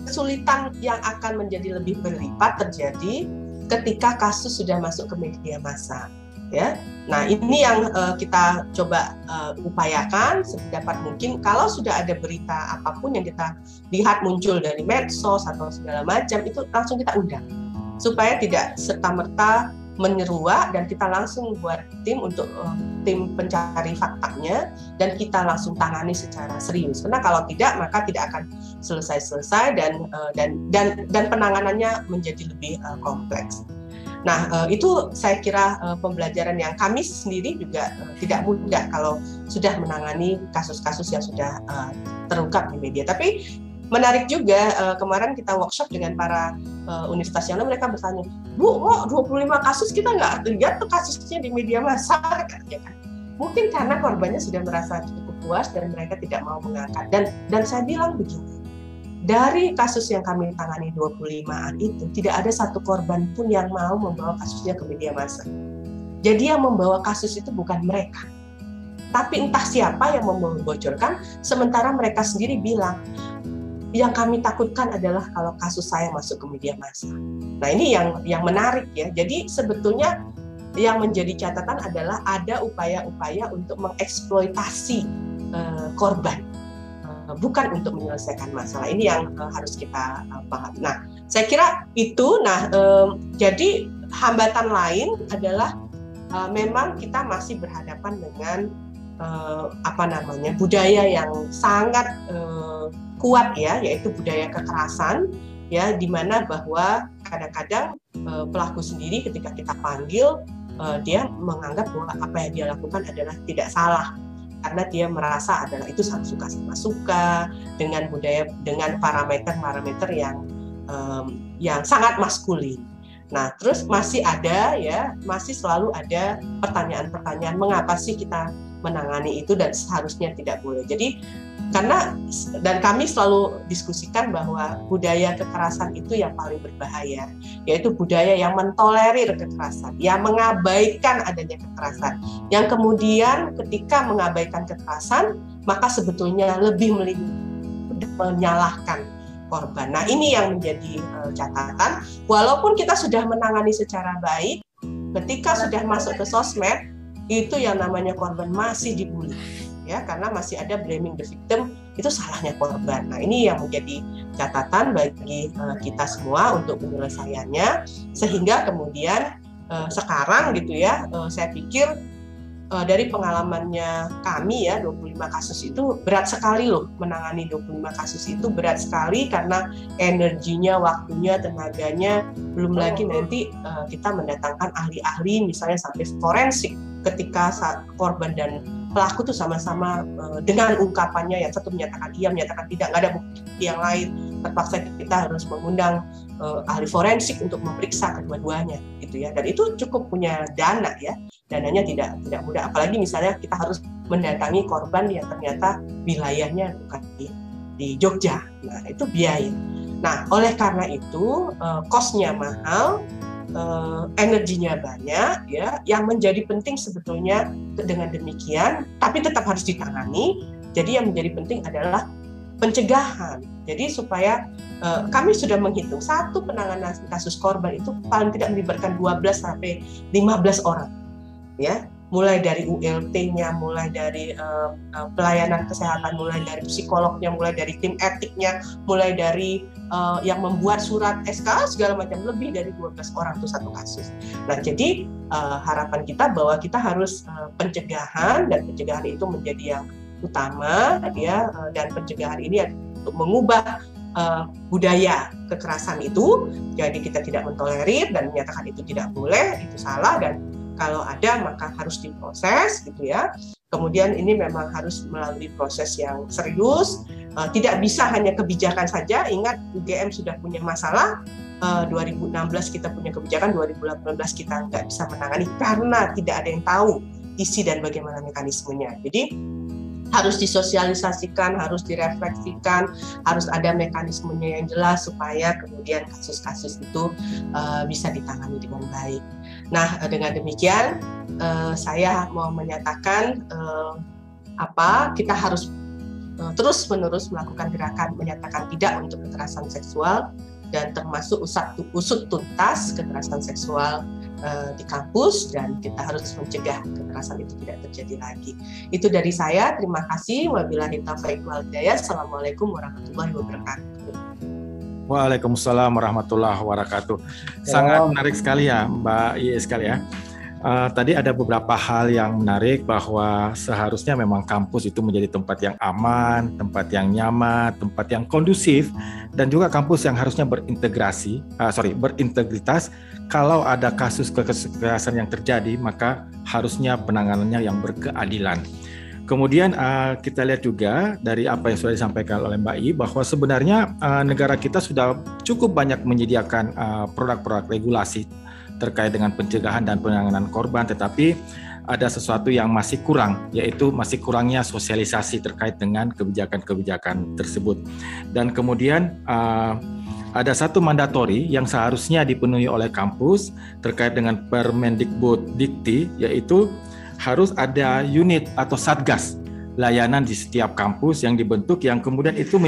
Kesulitan yang akan menjadi lebih berlipat terjadi ketika kasus sudah masuk ke media massa, ya. Nah, ini yang kita coba upayakan sedapat mungkin. Kalau sudah ada berita apapun yang kita lihat muncul dari medsos atau segala macam, itu langsung kita undang supaya tidak serta-merta menyeruak, dan kita langsung buat tim untuk tim pencari faktanya dan kita langsung tangani secara serius. Karena kalau tidak maka tidak akan selesai dan penanganannya menjadi lebih kompleks. Nah, itu saya kira pembelajaran yang kami sendiri juga tidak mudah kalau sudah menangani kasus-kasus yang sudah terungkap di media. Tapi menarik juga, kemarin kita workshop dengan para universitas yang lain, mereka bertanya, Bu, kok 25 kasus kita nggak lihat tuh kasusnya di media massa? Ya kan? Mungkin karena korbannya sudah merasa cukup puas dan mereka tidak mau mengangkat. Dan saya bilang begini, dari kasus yang kami tangani 25-an itu, tidak ada satu korban pun yang mau membawa kasusnya ke media massa. Jadi yang membawa kasus itu bukan mereka, tapi entah siapa yang membocorkan, sementara mereka sendiri bilang, yang kami takutkan adalah kalau kasus saya masuk ke media massa. Nah, ini yang menarik ya. Jadi sebetulnya yang menjadi catatan adalah ada upaya-upaya untuk mengeksploitasi korban bukan untuk menyelesaikan masalah. Ini yang harus kita paham. Nah, saya kira itu. Jadi hambatan lain adalah memang kita masih berhadapan dengan budaya yang sangat kuat ya, yaitu budaya kekerasan ya, di mana bahwa kadang-kadang pelaku sendiri ketika kita panggil dia menganggap bahwa apa yang dia lakukan adalah tidak salah, karena dia merasa adalah itu suka sama suka dengan budaya, dengan parameter yang sangat maskulin. Nah, terus masih selalu ada pertanyaan-pertanyaan mengapa sih kita menangani itu dan seharusnya tidak boleh. Jadi dan kami selalu diskusikan bahwa budaya kekerasan itu yang paling berbahaya, yaitu budaya yang mentolerir kekerasan, yang mengabaikan adanya kekerasan, yang kemudian ketika mengabaikan kekerasan maka sebetulnya lebih menyalahkan korban. Nah, ini yang menjadi catatan. Walaupun kita sudah menangani secara baik, ketika sudah masuk ke sosmed, itu yang namanya korban masih dibully, ya, karena masih ada blaming the victim, itu salahnya korban. Nah, ini yang menjadi catatan bagi kita semua untuk penyelesaiannya, sehingga kemudian sekarang gitu ya, saya pikir dari pengalamannya kami ya, 25 kasus itu berat sekali loh, menangani 25 kasus itu berat sekali karena energinya, waktunya, tenaganya, belum lagi nanti kita mendatangkan ahli-ahli misalnya sampai forensik ketika korban dan pelaku tuh sama-sama dengan ungkapannya, yang satu menyatakan iya, menyatakan tidak, nggak ada bukti yang lain, terpaksa kita harus mengundang ahli forensik untuk memeriksa kedua-duanya gitu ya, dan itu cukup punya dana ya, dananya tidak mudah, apalagi misalnya kita harus mendatangi korban yang ternyata wilayahnya bukan di Jogja. Nah, itu biaya. Nah, oleh karena itu cost-nya mahal, energinya banyak ya, yang menjadi penting sebetulnya dengan demikian, tapi tetap harus ditangani. Jadi yang menjadi penting adalah pencegahan. Jadi supaya kami sudah menghitung satu penanganan kasus korban itu paling tidak melibatkan 12 sampai 15 orang. Ya, mulai dari ULT-nya, mulai dari pelayanan kesehatan, mulai dari psikolognya, mulai dari tim etiknya, mulai dari yang membuat surat SK segala macam, lebih dari 12 orang itu satu kasus. Nah, jadi harapan kita bahwa kita harus pencegahan, dan pencegahan itu menjadi yang utama ya, dan pencegahan ini untuk mengubah budaya kekerasan itu. Jadi kita tidak mentolerir dan menyatakan itu tidak boleh, itu salah, dan kalau ada maka harus diproses gitu ya. Kemudian ini memang harus melalui proses yang serius, tidak bisa hanya kebijakan saja. Ingat, UGM sudah punya masalah, 2016 kita punya kebijakan, 2018 kita nggak bisa menangani karena tidak ada yang tahu isi dan bagaimana mekanismenya. Jadi harus disosialisasikan, harus direfleksikan, harus ada mekanismenya yang jelas supaya kemudian kasus-kasus itu bisa ditangani dengan baik. Nah, dengan demikian saya mau menyatakan kita harus terus-menerus melakukan gerakan menyatakan tidak untuk kekerasan seksual, dan termasuk usut tuntas kekerasan seksual di kampus, dan kita harus mencegah kekerasan itu tidak terjadi lagi. Itu dari saya, terima kasih. Wabillahi taufiq wal hidayah. Assalamualaikum warahmatullahi wabarakatuh. Waalaikumsalam warahmatullahi wabarakatuh. Sangat menarik sekali ya Mbak Iis sekali ya. Tadi ada beberapa hal yang menarik, bahwa seharusnya memang kampus itu menjadi tempat yang aman, tempat yang nyaman, tempat yang kondusif, dan juga kampus yang harusnya berintegritas. Kalau ada kasus kekerasan yang terjadi, maka harusnya penanganannya yang berkeadilan. Kemudian kita lihat juga dari apa yang sudah disampaikan oleh Mbak I, bahwa sebenarnya negara kita sudah cukup banyak menyediakan produk-produk regulasi terkait dengan pencegahan dan penanganan korban, tetapi ada sesuatu yang masih kurang, yaitu masih kurangnya sosialisasi terkait dengan kebijakan-kebijakan tersebut. Dan kemudian ada satu mandatori yang seharusnya dipenuhi oleh kampus terkait dengan Permendikbud-Dikti, yaitu harus ada unit atau satgas layanan di setiap kampus yang dibentuk, yang kemudian itu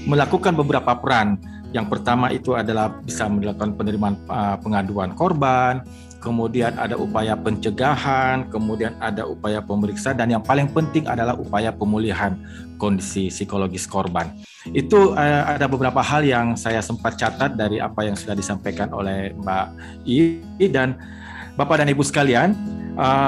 melakukan beberapa peran. Yang pertama itu adalah bisa melakukan penerimaan pengaduan korban, kemudian ada upaya pencegahan, kemudian ada upaya pemeriksaan, dan yang paling penting adalah upaya pemulihan kondisi psikologis korban. Itu ada beberapa hal yang saya sempat catat dari apa yang sudah disampaikan oleh Mbak I, dan Bapak dan Ibu sekalian,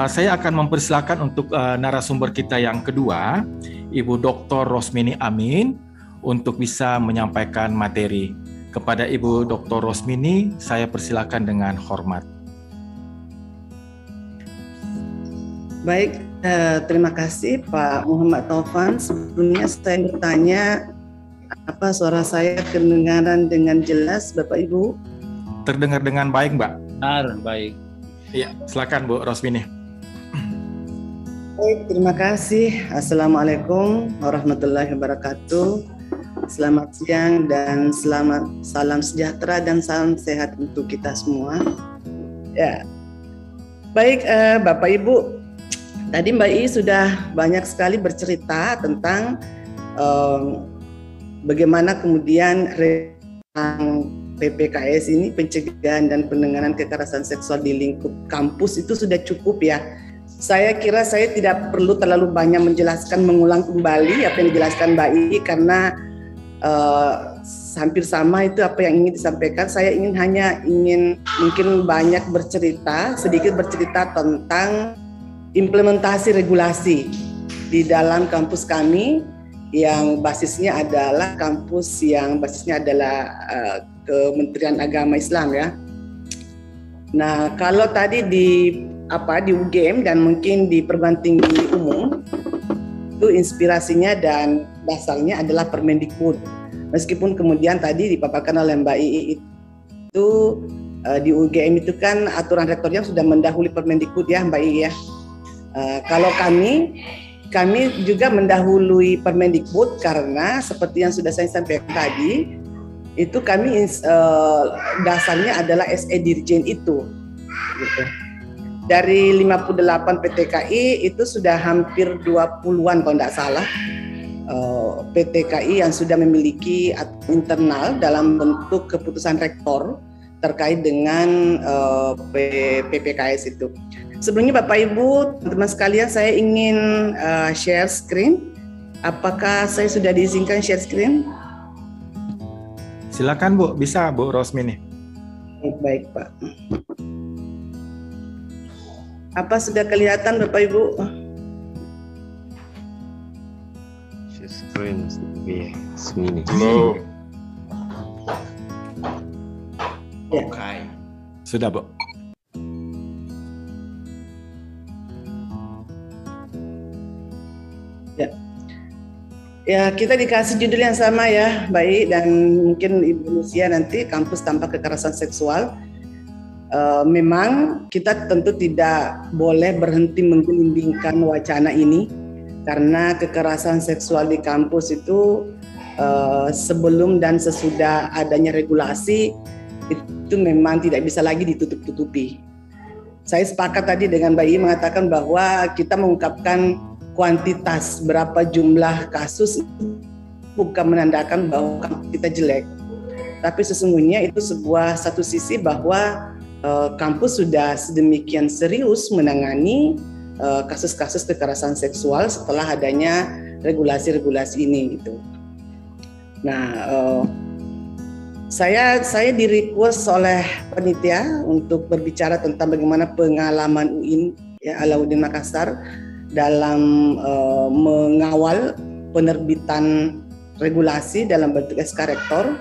saya akan mempersilakan untuk narasumber kita yang kedua, Ibu Dr. Rosmini Amin, untuk bisa menyampaikan materi. Kepada Ibu Dr. Rosmini, saya persilakan dengan hormat. Baik, terima kasih Pak Muhammad Taufan. Sebelumnya saya bertanya, apa suara saya kedengaran dengan jelas, Bapak Ibu? Terdengar dengan baik, Mbak. Benar, baik. Iya, silakan Bu Rosmini. Baik, terima kasih. Assalamualaikum warahmatullahi wabarakatuh. Selamat siang dan salam sejahtera dan salam sehat untuk kita semua. Ya, baik Bapak Ibu. Tadi Mbak I sudah banyak sekali bercerita tentang bagaimana kemudian PPKS ini, pencegahan dan penanganan kekerasan seksual di lingkup kampus, itu sudah cukup ya. Saya kira saya tidak perlu terlalu banyak mengulang kembali apa yang dijelaskan Mbak I, karena hampir sama itu apa yang ingin disampaikan. Saya ingin mungkin sedikit bercerita tentang implementasi regulasi di dalam kampus kami yang basisnya adalah Kementerian Agama Islam ya. Nah, kalau tadi di UGM dan mungkin di perguruan tinggi umum itu inspirasinya dan dasarnya adalah Permendikbud. Meskipun kemudian tadi dipaparkan oleh Mbak Ii itu di UGM itu kan aturan rektornya sudah mendahului Permendikbud ya Mbak Ii ya. Kalau kami juga mendahului Permendikbud karena seperti yang sudah saya sampaikan tadi, itu kami dasarnya adalah SE Dirjen itu. Gitu. Dari 58 PTKI itu sudah hampir 20-an kalau tidak salah PTKI yang sudah memiliki internal dalam bentuk keputusan rektor terkait dengan PPKS itu. Sebelumnya Bapak Ibu, teman-teman sekalian, saya ingin share screen. Apakah saya sudah diizinkan share screen? Silakan Bu, bisa Bu Rosmini. Baik Pak. Apa sudah kelihatan Bapak Ibu? Share screen, Rosmini. Hello. Ya. Okay. Sudah Bu. Ya, kita dikasih judul yang sama ya, baik, dan mungkin Ibu Lucia nanti kampus tanpa kekerasan seksual. Memang kita tentu tidak boleh berhenti menggelindingkan wacana ini, karena kekerasan seksual di kampus itu sebelum dan sesudah adanya regulasi itu memang tidak bisa lagi ditutup-tutupi. Saya sepakat tadi dengan Mbak I mengatakan bahwa kita mengungkapkan kuantitas berapa jumlah kasus bukan menandakan bahwa kita jelek, tapi sesungguhnya itu satu sisi bahwa kampus sudah sedemikian serius menangani kasus-kasus kekerasan seksual setelah adanya regulasi-regulasi ini gitu. Nah, saya di-request oleh panitia untuk berbicara tentang bagaimana pengalaman UIN ya, Alauddin Makassar dalam mengawal penerbitan regulasi dalam bentuk SK Rektor.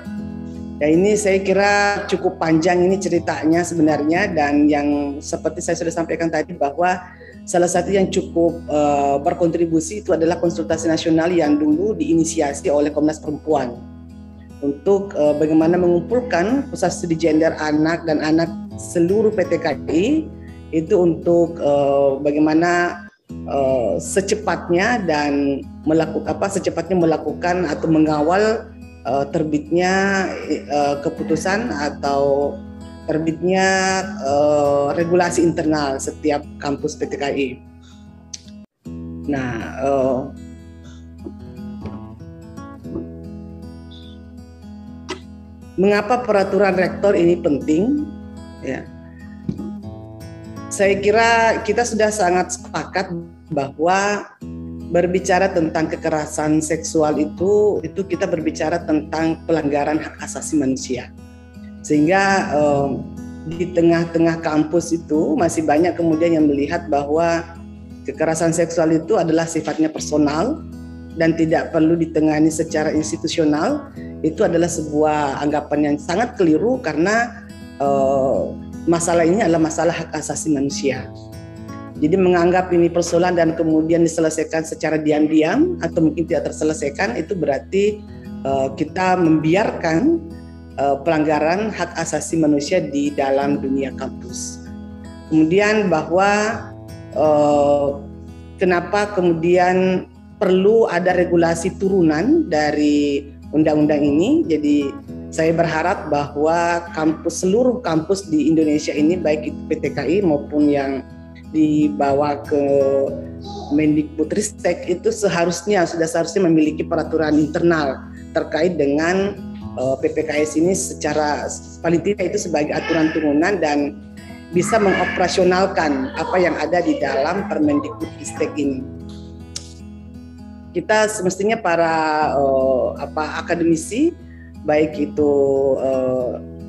Ya, ini saya kira cukup panjang ini ceritanya sebenarnya, dan yang seperti saya sudah sampaikan tadi bahwa salah satu yang cukup berkontribusi itu adalah konsultasi nasional yang dulu diinisiasi oleh Komnas Perempuan untuk bagaimana mengumpulkan pusat studi gender anak dan anak seluruh PTKI itu untuk bagaimana secepatnya melakukan atau mengawal terbitnya keputusan atau terbitnya regulasi internal setiap kampus PTKI. Nah, mengapa peraturan rektor ini penting? Ya. Saya kira kita sudah sangat sepakat bahwa berbicara tentang kekerasan seksual itu kita berbicara tentang pelanggaran hak asasi manusia. Sehingga di tengah-tengah kampus itu masih banyak kemudian yang melihat bahwa kekerasan seksual itu adalah sifatnya personal dan tidak perlu ditangani secara institusional. Itu adalah sebuah anggapan yang sangat keliru karena masalah ini adalah masalah hak asasi manusia. Jadi menganggap ini persoalan dan kemudian diselesaikan secara diam-diam atau mungkin tidak terselesaikan, itu berarti kita membiarkan pelanggaran hak asasi manusia di dalam dunia kampus. Kemudian bahwa kenapa kemudian perlu ada regulasi turunan dari undang-undang ini. Jadi saya berharap bahwa seluruh kampus di Indonesia ini, baik itu PTKI maupun yang dibawa ke Mendikbudristek, itu seharusnya memiliki peraturan internal terkait dengan PPKS ini, secara paling tidak itu sebagai aturan turunan dan bisa mengoperasionalkan apa yang ada di dalam Permendikbudristek ini. Kita semestinya para akademisi, baik itu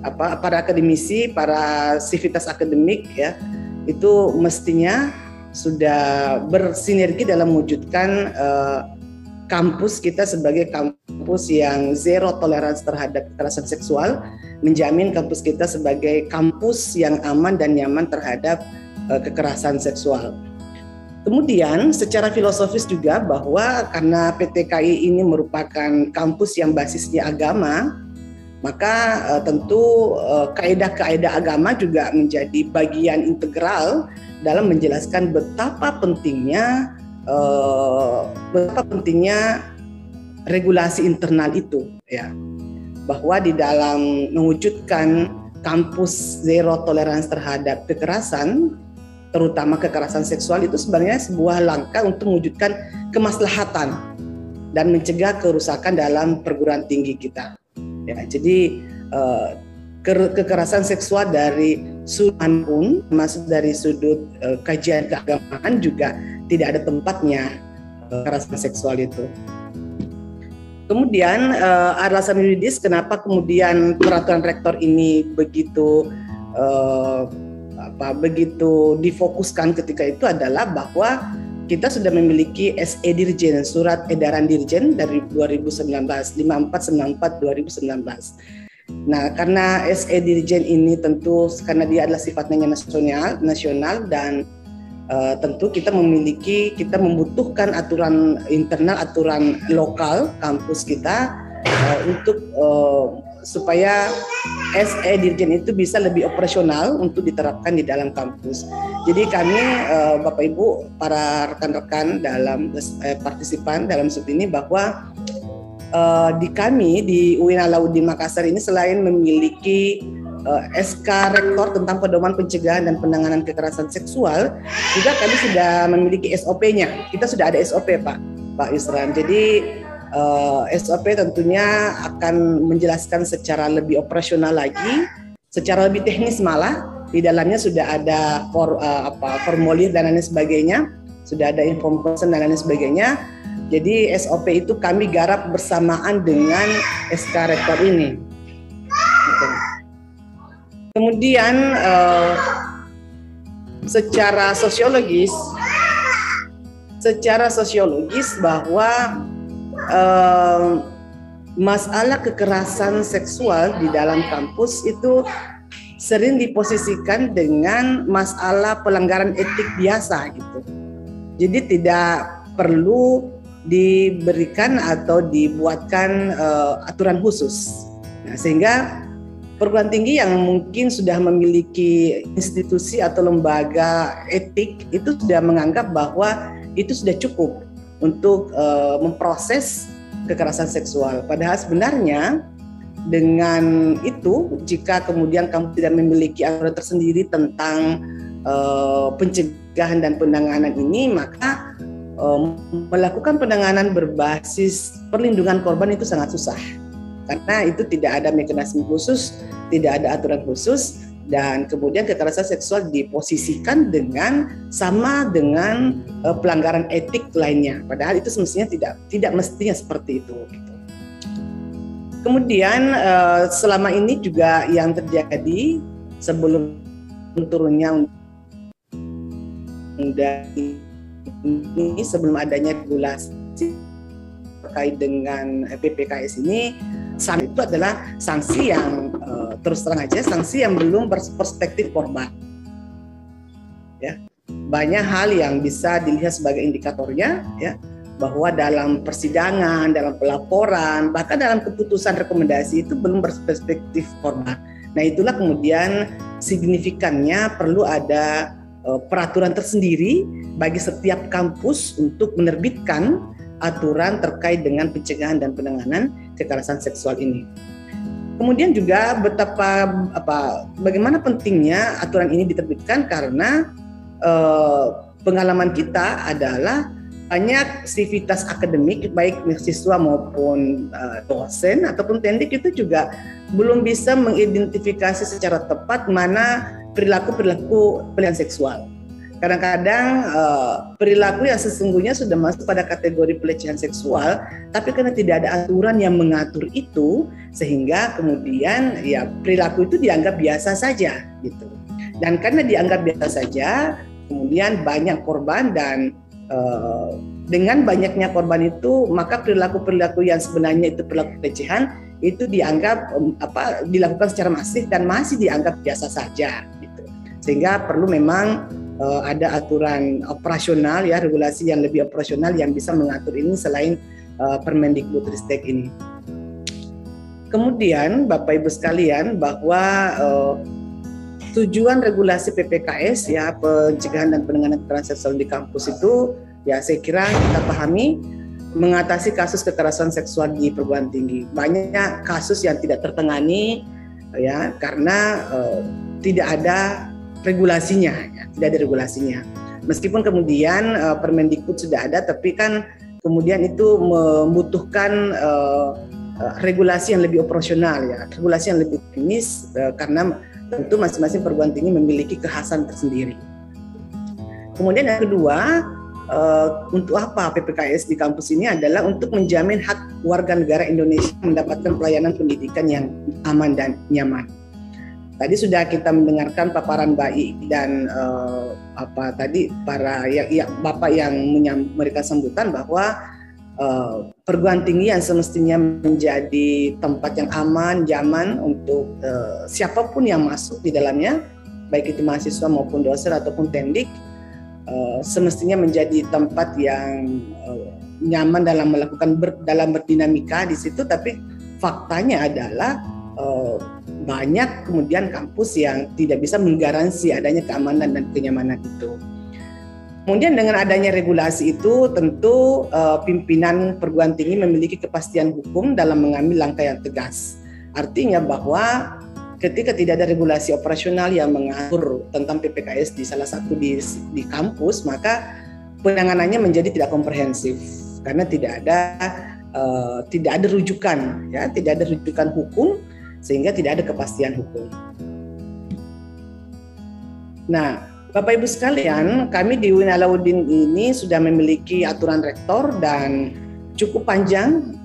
para akademisi, para sivitas akademik ya, itu mestinya sudah bersinergi dalam mewujudkan kampus kita sebagai kampus yang zero tolerance terhadap kekerasan seksual, menjamin kampus kita sebagai kampus yang aman dan nyaman terhadap kekerasan seksual. Kemudian secara filosofis juga bahwa karena PTKI ini merupakan kampus yang basisnya agama, maka tentu kaidah-kaidah agama juga menjadi bagian integral dalam menjelaskan betapa pentingnya regulasi internal itu, ya, bahwa di dalam mewujudkan kampus zero tolerance terhadap kekerasan, terutama kekerasan seksual, itu sebenarnya sebuah langkah untuk mewujudkan kemaslahatan dan mencegah kerusakan dalam perguruan tinggi kita. Ya, jadi kekerasan seksual dari sudut pun, masuk dari sudut kajian keagamaan juga tidak ada tempatnya kekerasan seksual itu. Kemudian alasan yuridis kenapa kemudian peraturan rektor ini begitu difokuskan ketika itu adalah bahwa kita sudah memiliki SE Dirjen, Surat Edaran Dirjen dari 2019, 5494/2019. Nah, karena SE Dirjen ini tentu karena dia adalah sifatnya nasional dan tentu kita membutuhkan aturan internal, aturan lokal kampus kita untuk supaya SE Dirjen itu bisa lebih operasional untuk diterapkan di dalam kampus. Jadi kami Bapak Ibu, para rekan-rekan dalam partisipan dalam sub ini, bahwa di UIN Alauddin Makassar ini selain memiliki SK Rektor tentang pedoman pencegahan dan penanganan kekerasan seksual, juga kami sudah memiliki SOP-nya. Kita sudah ada SOP Pak Yusran. Jadi SOP tentunya akan menjelaskan secara lebih operasional lagi, secara lebih teknis malah. Di dalamnya sudah ada formulir dan lain sebagainya, sudah ada informasi dan lain sebagainya. Jadi SOP itu kami garap bersamaan dengan SK Rektor ini. Kemudian secara sosiologis bahwa masalah kekerasan seksual di dalam kampus itu sering diposisikan dengan masalah pelanggaran etik biasa gitu. Jadi tidak perlu diberikan atau dibuatkan aturan khusus. Nah, sehingga perguruan tinggi yang mungkin sudah memiliki institusi atau lembaga etik itu sudah menganggap bahwa itu sudah cukup untuk memproses kekerasan seksual. Padahal sebenarnya dengan itu, jika kemudian kamu tidak memiliki aturan tersendiri tentang pencegahan dan penanganan ini, maka melakukan penanganan berbasis perlindungan korban itu sangat susah. Karena itu tidak ada mekanisme khusus, tidak ada aturan khusus, dan kemudian kekerasan seksual diposisikan sama dengan pelanggaran etik lainnya, padahal itu semestinya tidak mestinya seperti itu. Kemudian selama ini juga yang terjadi sebelum turunnya undang ini, sebelum adanya regulasi terkait dengan PPKS ini, sanksi itu adalah sanksi yang terus terang aja, sanksi yang belum berperspektif korban. Ya, banyak hal yang bisa dilihat sebagai indikatornya, ya, bahwa dalam persidangan, dalam pelaporan, bahkan dalam keputusan rekomendasi itu belum berperspektif korban. Nah, itulah kemudian signifikannya perlu ada peraturan tersendiri bagi setiap kampus untuk menerbitkan aturan terkait dengan pencegahan dan penanganan kekerasan seksual ini. Kemudian juga bagaimana pentingnya aturan ini diterbitkan, karena pengalaman kita adalah banyak sivitas akademik baik mahasiswa maupun dosen ataupun tendik itu juga belum bisa mengidentifikasi secara tepat mana perilaku pelecehan seksual. Kadang-kadang perilaku yang sesungguhnya sudah masuk pada kategori pelecehan seksual, tapi karena tidak ada aturan yang mengatur itu, sehingga kemudian ya perilaku itu dianggap biasa saja gitu. Dan karena dianggap biasa saja, kemudian banyak korban, dan dengan banyaknya korban itu, maka perilaku-perilaku yang sebenarnya itu perilaku pelecehan itu dianggap dilakukan secara masif dan masih dianggap biasa saja gitu. Sehingga perlu memang ada aturan operasional, ya, regulasi yang lebih operasional yang bisa mengatur ini selain Permendikbudristek ini. Kemudian Bapak Ibu sekalian, bahwa tujuan regulasi PPKS, ya, pencegahan dan penanganan kekerasan seksual di kampus itu, ya, saya kira kita pahami mengatasi kasus kekerasan seksual di perguruan tinggi. Banyak kasus yang tidak tertangani, ya, karena tidak ada regulasinya, ya, tidak ada regulasinya. Meskipun kemudian Permendikbud sudah ada, tapi kan kemudian itu membutuhkan regulasi yang lebih operasional, ya, regulasi yang lebih teknis, karena tentu masing-masing perguruan tinggi memiliki kekhasan tersendiri. Kemudian yang kedua, untuk apa PPKS di kampus ini adalah untuk menjamin hak warga negara Indonesia mendapatkan pelayanan pendidikan yang aman dan nyaman. Tadi sudah kita mendengarkan paparan Mbak I dan para Bapak yang memberikan sambutan bahwa perguruan tinggi yang semestinya menjadi tempat yang aman, nyaman untuk siapapun yang masuk di dalamnya, baik itu mahasiswa maupun dosen ataupun tendik, semestinya menjadi tempat yang nyaman dalam dalam berdinamika di situ. Tapi faktanya adalah banyak kemudian kampus yang tidak bisa menggaransi adanya keamanan dan kenyamanan itu. Kemudian dengan adanya regulasi itu, tentu pimpinan perguruan tinggi memiliki kepastian hukum dalam mengambil langkah yang tegas. Artinya bahwa ketika tidak ada regulasi operasional yang mengatur tentang PPKS di salah satu di kampus, maka penanganannya menjadi tidak komprehensif karena tidak ada rujukan, ya, tidak ada rujukan hukum, sehingga tidak ada kepastian hukum. Nah, Bapak Ibu sekalian, kami di UIN Alauddin ini sudah memiliki aturan rektor dan cukup panjang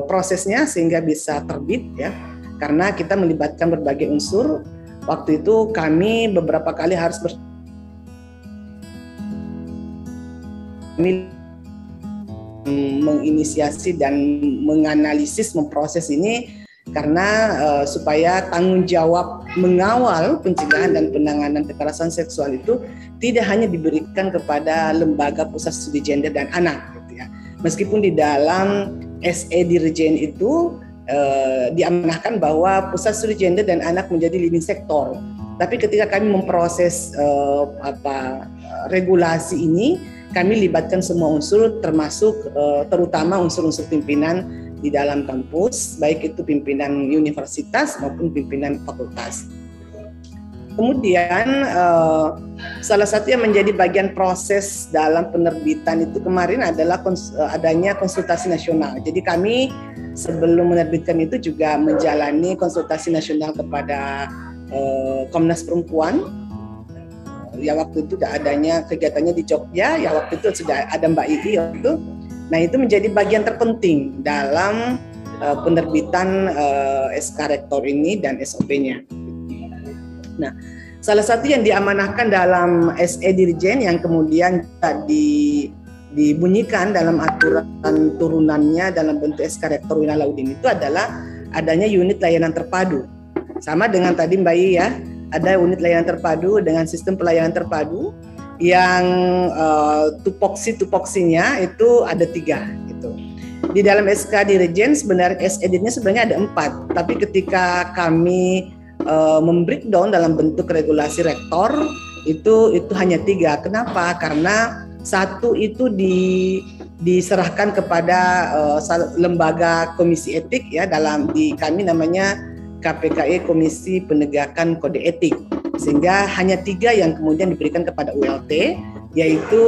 prosesnya sehingga bisa terbit, ya, karena kita melibatkan berbagai unsur. Waktu itu kami beberapa kali harus menginisiasi dan menganalisis, memproses ini karena supaya tanggung jawab mengawal pencegahan dan penanganan kekerasan seksual itu tidak hanya diberikan kepada Lembaga Pusat Studi Gender dan Anak, gitu ya. Meskipun di dalam SE Dirjen itu diamanahkan bahwa Pusat Studi Gender dan Anak menjadi leading sektor, tapi ketika kami memproses regulasi ini, kami libatkan semua unsur, termasuk terutama unsur-unsur pimpinan di dalam kampus, baik itu pimpinan universitas maupun pimpinan fakultas. Kemudian salah satu yang menjadi bagian proses dalam penerbitan itu kemarin adalah adanya konsultasi nasional. Jadi kami sebelum menerbitkan itu juga menjalani konsultasi nasional kepada Komnas Perempuan. Ya waktu itu adanya kegiatannya di Jogja, ya waktu itu sudah ada Mbak Ivi waktu. Nah itu menjadi bagian terpenting dalam penerbitan SK Rektor ini dan SOP-nya. Nah salah satu yang diamanahkan dalam SE Dirjen yang kemudian dibunyikan dalam aturan turunannya dalam bentuk SK Rektor Winalaudin itu adalah adanya unit layanan terpadu. Sama dengan tadi Mbak I ya, ada unit layanan terpadu dengan sistem pelayanan terpadu yang tupoksinya itu ada 3 gitu. Di dalam SK Dirjen sebenarnya SE-nya sebenarnya ada 4, tapi ketika kami membreakdown dalam bentuk regulasi rektor itu hanya 3. Kenapa? Karena 1 itu diserahkan kepada lembaga komisi etik ya, di kami namanya KPKI Komisi Penegakan Kode Etik, sehingga hanya 3 yang kemudian diberikan kepada ULT, yaitu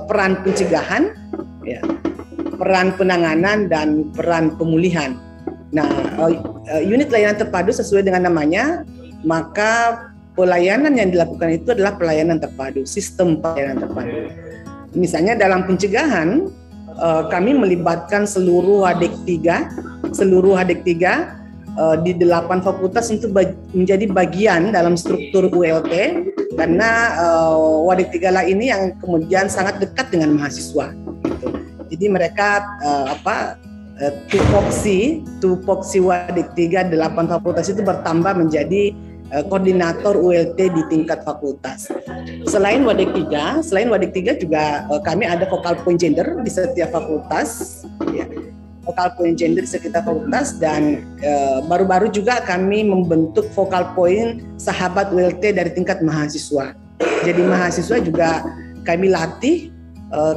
peran pencegahan, ya, peran penanganan dan peran pemulihan. Nah, unit layanan terpadu sesuai dengan namanya, maka pelayanan yang dilakukan itu adalah pelayanan terpadu, sistem pelayanan terpadu. Misalnya dalam pencegahan, kami melibatkan seluruh Wadek 3 di 8 fakultas itu menjadi bagian dalam struktur ULT, karena Wadek 3 ini yang kemudian sangat dekat dengan mahasiswa. Gitu. Jadi mereka tupoksi Wadek 3 8 fakultas itu bertambah menjadi koordinator ULT di tingkat fakultas. Selain Wadek 3 juga kami ada focal point gender di setiap fakultas, ya. Focal point gender di sekitar fakultas, dan baru-baru juga kami membentuk focal point sahabat ULT dari tingkat mahasiswa. Jadi mahasiswa juga kami latih,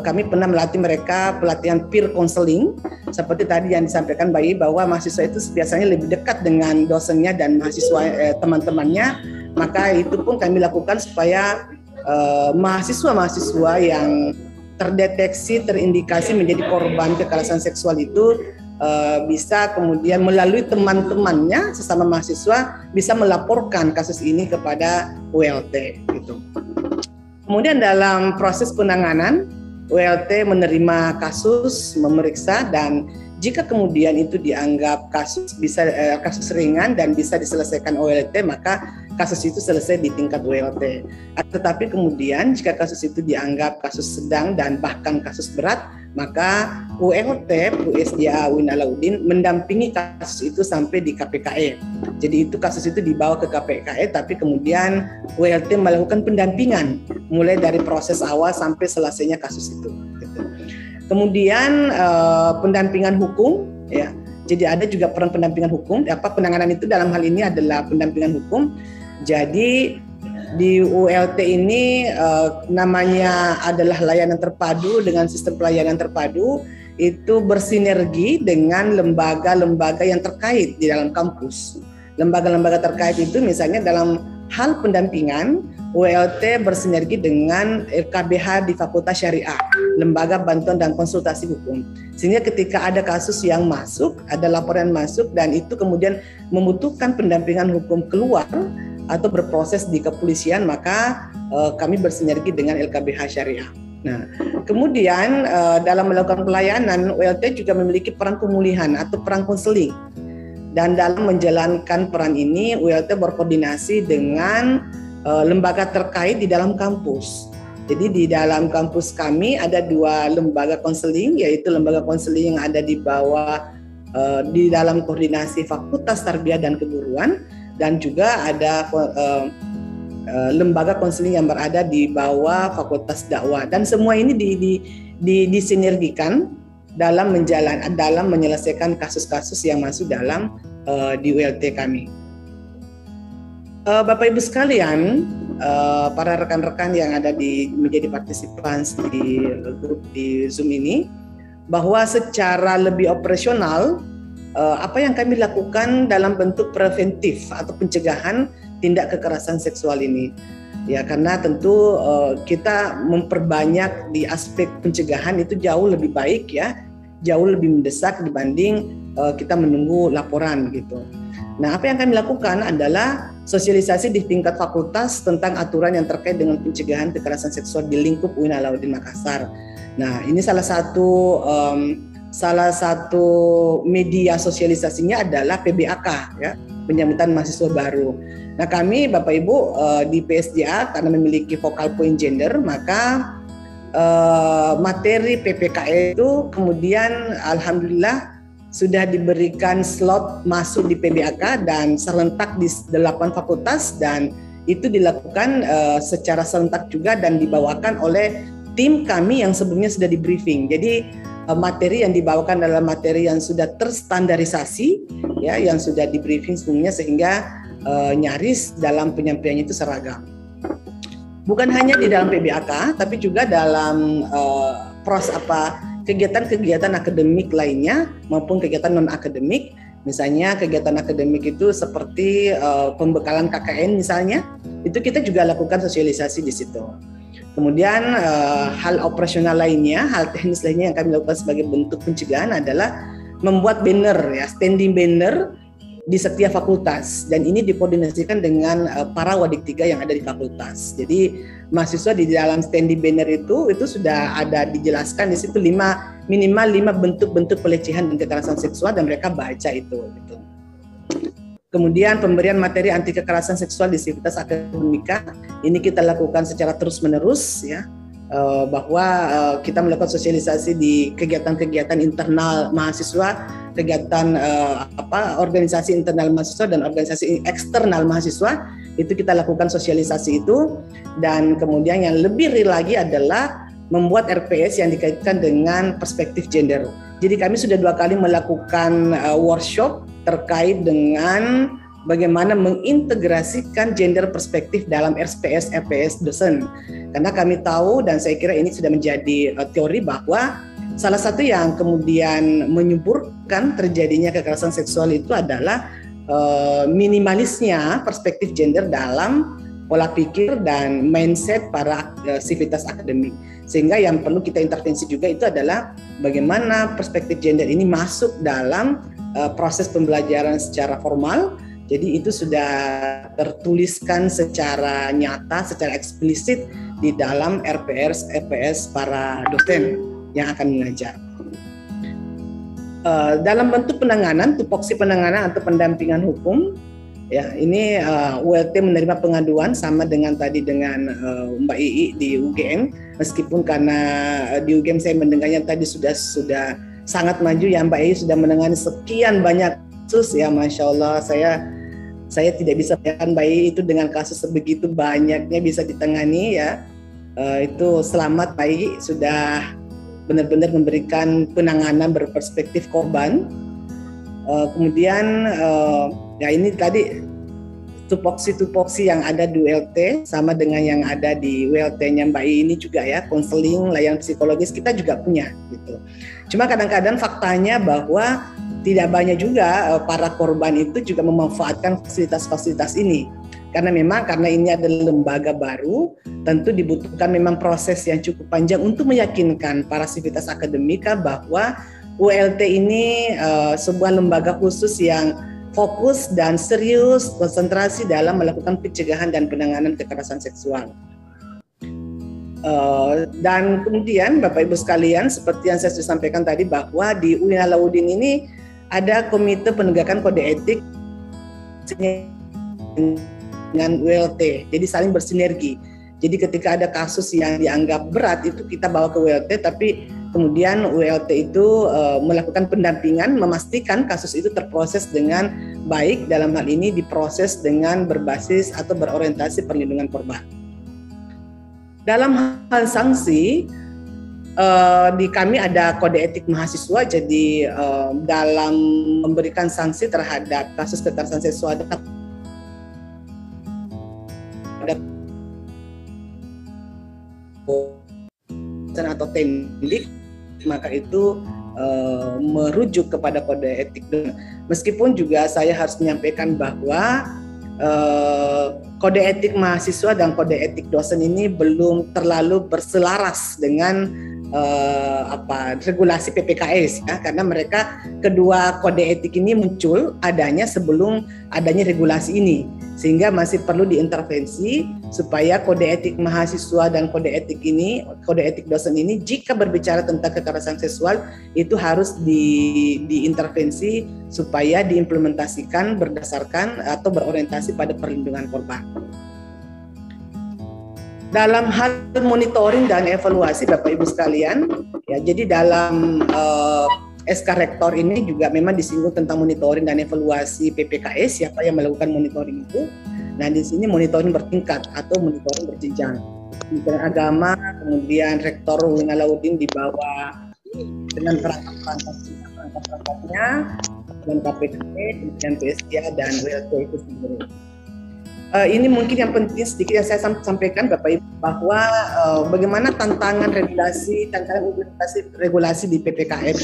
kami pernah melatih mereka pelatihan peer counseling, seperti tadi yang disampaikan Bayi bahwa mahasiswa itu biasanya lebih dekat dengan dosennya dan mahasiswa teman-temannya, maka itu pun kami lakukan supaya mahasiswa-mahasiswa yang terindikasi menjadi korban kekerasan seksual itu bisa kemudian melalui teman-temannya sesama mahasiswa bisa melaporkan kasus ini kepada ULT gitu. Kemudian dalam proses penanganan, ULT menerima kasus, memeriksa, dan jika kemudian itu dianggap kasus ringan dan bisa diselesaikan ULT, maka kasus itu selesai di tingkat ULT. Tetapi kemudian jika kasus itu dianggap kasus sedang dan bahkan kasus berat, maka ULT USDA Winalaudin mendampingi kasus itu sampai di KPKE. Jadi itu kasus itu dibawa ke KPKE, tapi kemudian ULT melakukan pendampingan mulai dari proses awal sampai selesainya kasus itu. Kemudian pendampingan hukum, ya. Jadi ada juga peran pendampingan hukum. Penanganan itu dalam hal ini adalah pendampingan hukum. Jadi di ULT ini namanya adalah layanan terpadu dengan sistem pelayanan terpadu, itu bersinergi dengan lembaga-lembaga yang terkait di dalam kampus. Lembaga-lembaga terkait itu misalnya dalam hal pendampingan, ULT bersinergi dengan LKBH di Fakultas Syariah, Lembaga Bantuan dan Konsultasi Hukum. Sehingga ketika ada kasus yang masuk, ada laporan masuk, dan itu kemudian membutuhkan pendampingan hukum keluar atau berproses di kepolisian, maka kami bersinergi dengan LKBH Syariah. Nah, kemudian dalam melakukan pelayanan, ULT juga memiliki peran pemulihan atau peran konseling. Dan dalam menjalankan peran ini, ULT berkoordinasi dengan lembaga terkait di dalam kampus. Jadi di dalam kampus kami ada 2 lembaga konseling, yaitu lembaga konseling yang ada di bawah di dalam koordinasi Fakultas Tarbiyah dan Keguruan, dan juga ada lembaga konseling yang berada di bawah Fakultas Dakwah, dan semua ini disinergikan dalam menyelesaikan kasus-kasus yang masuk dalam di ULT kami. Bapak Ibu sekalian, para rekan-rekan yang ada menjadi partisipan di grup di Zoom ini, bahwa secara lebih operasional apa yang kami lakukan dalam bentuk preventif atau pencegahan tindak kekerasan seksual ini. Ya, karena tentu kita memperbanyak di aspek pencegahan itu jauh lebih baik, ya, jauh lebih mendesak dibanding kita menunggu laporan gitu. Nah, apa yang kami lakukan adalah sosialisasi di tingkat fakultas tentang aturan yang terkait dengan pencegahan kekerasan seksual di lingkup UIN Alauddin Makassar. Nah, ini salah satu media sosialisasinya adalah PBAK, ya, penyambutan mahasiswa baru. Nah, kami Bapak Ibu di PSDA karena memiliki focal point gender, maka materi PPKE itu kemudian alhamdulillah sudah diberikan slot masuk di PBAK dan serentak di 8 fakultas, dan itu dilakukan secara serentak juga dan dibawakan oleh tim kami yang sebelumnya sudah di briefing. Jadi materi yang dibawakan adalah materi yang sudah terstandarisasi, ya, yang sudah di briefing sebelumnya, sehingga nyaris dalam penyampaiannya itu seragam. Bukan hanya di dalam PBAK, tapi juga dalam kegiatan-kegiatan akademik lainnya maupun kegiatan non akademik. Misalnya kegiatan akademik itu seperti pembekalan KKN misalnya, itu kita juga lakukan sosialisasi di situ. Kemudian hal operasional lainnya, hal teknis lainnya yang kami lakukan sebagai bentuk pencegahan adalah membuat banner, ya, standing banner di setiap fakultas, dan ini dikoordinasikan dengan para wadik 3 yang ada di fakultas. Jadi mahasiswa di dalam standing banner itu sudah ada dijelaskan di situ minimal 5 bentuk-bentuk pelecehan dan kekerasan seksual, dan mereka baca itu gitu. Kemudian pemberian materi anti kekerasan seksual di sivitas akademika ini kita lakukan secara terus-menerus, ya, bahwa kita melakukan sosialisasi di kegiatan-kegiatan internal mahasiswa, kegiatan organisasi internal mahasiswa dan organisasi eksternal mahasiswa, itu kita lakukan sosialisasi itu. Dan kemudian yang lebih real lagi adalah membuat RPS yang dikaitkan dengan perspektif gender. Jadi kami sudah 2 kali melakukan workshop terkait dengan bagaimana mengintegrasikan gender perspektif dalam RPS dosen. Karena kami tahu, dan saya kira ini sudah menjadi teori, bahwa salah satu yang kemudian menyuburkan terjadinya kekerasan seksual itu adalah minimalisnya perspektif gender dalam pola pikir dan mindset para sivitas akademik. Sehingga yang perlu kita intervensi juga itu adalah bagaimana perspektif gender ini masuk dalam proses pembelajaran secara formal. Jadi itu sudah tertuliskan secara nyata, secara eksplisit di dalam RPS para dosen yang akan mengajar. Dalam bentuk penanganan, tupoksi penanganan atau pendampingan hukum, ya, ini ULT menerima pengaduan sama dengan tadi dengan Mbak Ii di UGM, meskipun karena di UGM saya mendengarnya tadi sudah sangat maju, ya, Mbak Ii sudah menangani sekian banyak kasus, ya, Masya Allah, saya tidak bisa bayangkan Mbak Ii itu dengan kasus sebegitu banyaknya bisa ditangani, ya. Itu selamat Mbak Ii sudah benar-benar memberikan penanganan berperspektif korban. Kemudian ya ini tadi tupoksi yang ada di ULT sama dengan yang ada di WLT-nya Mbak Ii ini juga, ya, konseling, layanan psikologis kita juga punya gitu. Cuma kadang-kadang faktanya bahwa tidak banyak juga para korban itu juga memanfaatkan fasilitas-fasilitas ini. Karena ini adalah lembaga baru, tentu dibutuhkan memang proses yang cukup panjang untuk meyakinkan para sivitas akademika bahwa ULT ini sebuah lembaga khusus yang fokus dan serius konsentrasi dalam melakukan pencegahan dan penanganan kekerasan seksual. Dan kemudian Bapak Ibu sekalian, seperti yang saya sudah sampaikan tadi, bahwa di UIN Alauddin ini ada komite penegakan kode etik dengan ULT, jadi saling bersinergi. Jadi ketika ada kasus yang dianggap berat itu kita bawa ke ULT, tapi kemudian ULT itu melakukan pendampingan, memastikan kasus itu terproses dengan baik, dalam hal ini diproses dengan berbasis atau berorientasi perlindungan korban. Dalam hal sanksi, di kami ada kode etik mahasiswa, jadi dalam memberikan sanksi terhadap kasus kekerasan seksual atau temlik, maka itu merujuk kepada kode etik. Meskipun juga saya harus menyampaikan bahwa kode etik mahasiswa dan kode etik dosen ini belum terlalu berselaras dengan regulasi PPKS ya, karena mereka kedua kode etik ini muncul adanya sebelum adanya regulasi ini, sehingga masih perlu diintervensi supaya kode etik mahasiswa dan kode etik dosen ini jika berbicara tentang kekerasan seksual itu harus diintervensi supaya diimplementasikan berdasarkan atau berorientasi pada perlindungan korban. Dalam hal monitoring dan evaluasi Bapak Ibu sekalian, ya, jadi dalam SK Rektor ini juga memang disinggung tentang monitoring dan evaluasi PPKS, siapa yang melakukan monitoring itu. Nah, di sini monitoring bertingkat atau monitoring berjenjang. Kementerian Agama, kemudian Rektor Uin Alauddin di bawah dengan perangkat-perangkatnya, dan KPKP, kemudian PSDA dan WLT itu sendiri. Ini mungkin yang penting sedikit yang saya sampaikan Bapak Ibu, bahwa bagaimana tantangan implementasi regulasi di PPKM.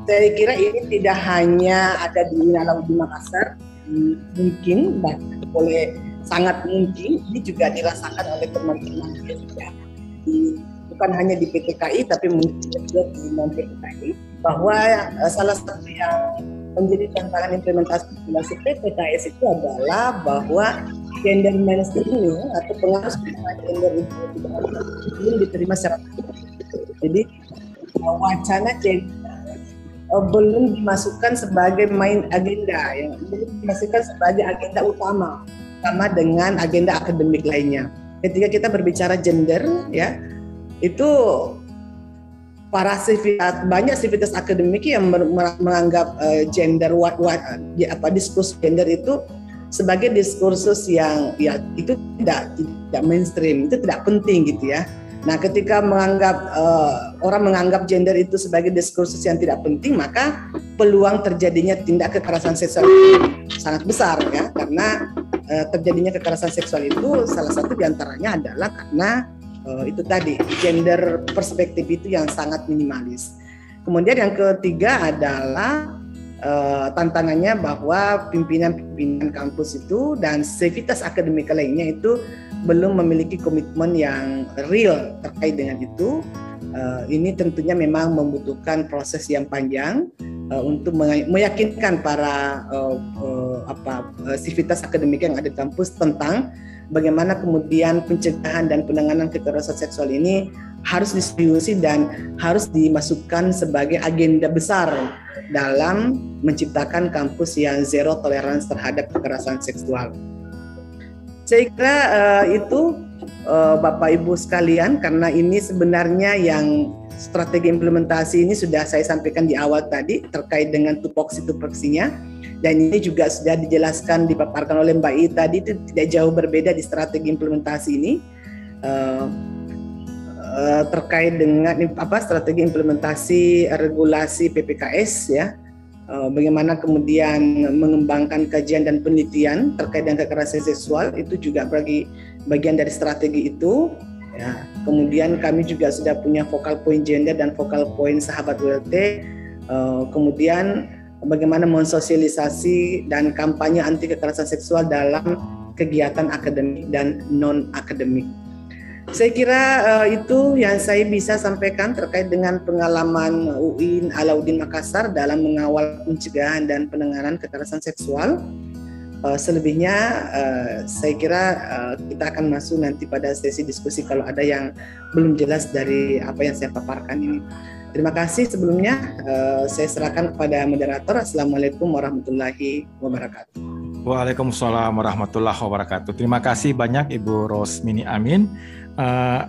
Saya kira ini tidak hanya ada di Uin Alauddin Makassar, mungkin bahkan sangat mungkin ini juga dirasakan oleh teman-teman juga bukan hanya di PTKI tapi mungkin juga di non PTKI, bahwa salah satu yang menjadi tantangan implementasi regulasi PPKS itu adalah bahwa gender mainstreaming atau pengaruh gender itu belum diterima secara aktif. Jadi wacana gender belum dimasukkan sebagai main agenda, yang belum dimasukkan sebagai agenda utama sama dengan agenda akademik lainnya. Ketika kita berbicara gender, ya itu banyak sivitas akademik yang menganggap gender diskursus gender itu sebagai diskursus yang ya itu tidak mainstream, itu tidak penting gitu ya. Nah, ketika orang menganggap gender itu sebagai diskursus yang tidak penting, maka peluang terjadinya tindak kekerasan seksual sangat besar ya, karena terjadinya kekerasan seksual itu salah satu diantaranya adalah karena itu tadi gender perspektif itu yang sangat minimalis. Kemudian yang ketiga adalah tantangannya bahwa pimpinan kampus itu dan sivitas akademik lainnya itu belum memiliki komitmen yang real terkait dengan itu. Ini tentunya memang membutuhkan proses yang panjang untuk meyakinkan para sivitas akademik yang ada di kampus tentang bagaimana kemudian pencegahan dan penanganan kekerasan seksual ini harus diseriusi dan harus dimasukkan sebagai agenda besar dalam menciptakan kampus yang zero tolerance terhadap kekerasan seksual. Saya kira itu Bapak Ibu sekalian, karena ini sebenarnya yang strategi implementasi ini sudah saya sampaikan di awal tadi terkait dengan tupoksi-tupoksinya. Dan ini juga sudah dijelaskan, dipaparkan oleh Mbak I tadi, itu tidak jauh berbeda di strategi implementasi ini terkait dengan strategi implementasi regulasi PPKS ya, bagaimana kemudian mengembangkan kajian dan penelitian terkait dengan kekerasan seksual itu juga bagian dari strategi itu ya. Kemudian kami juga sudah punya focal point gender dan focal point sahabat WLT, kemudian bagaimana mensosialisasi dan kampanye anti kekerasan seksual dalam kegiatan akademik dan non-akademik. Saya kira itu yang saya bisa sampaikan terkait dengan pengalaman UIN Alauddin Makassar dalam mengawal pencegahan dan penanganan kekerasan seksual. Selebihnya saya kira kita akan masuk nanti pada sesi diskusi kalau ada yang belum jelas dari apa yang saya paparkan ini. Terima kasih sebelumnya, saya serahkan kepada moderator. Assalamualaikum warahmatullahi wabarakatuh. Waalaikumsalam warahmatullahi wabarakatuh. Terima kasih banyak Ibu Rosmini Amin.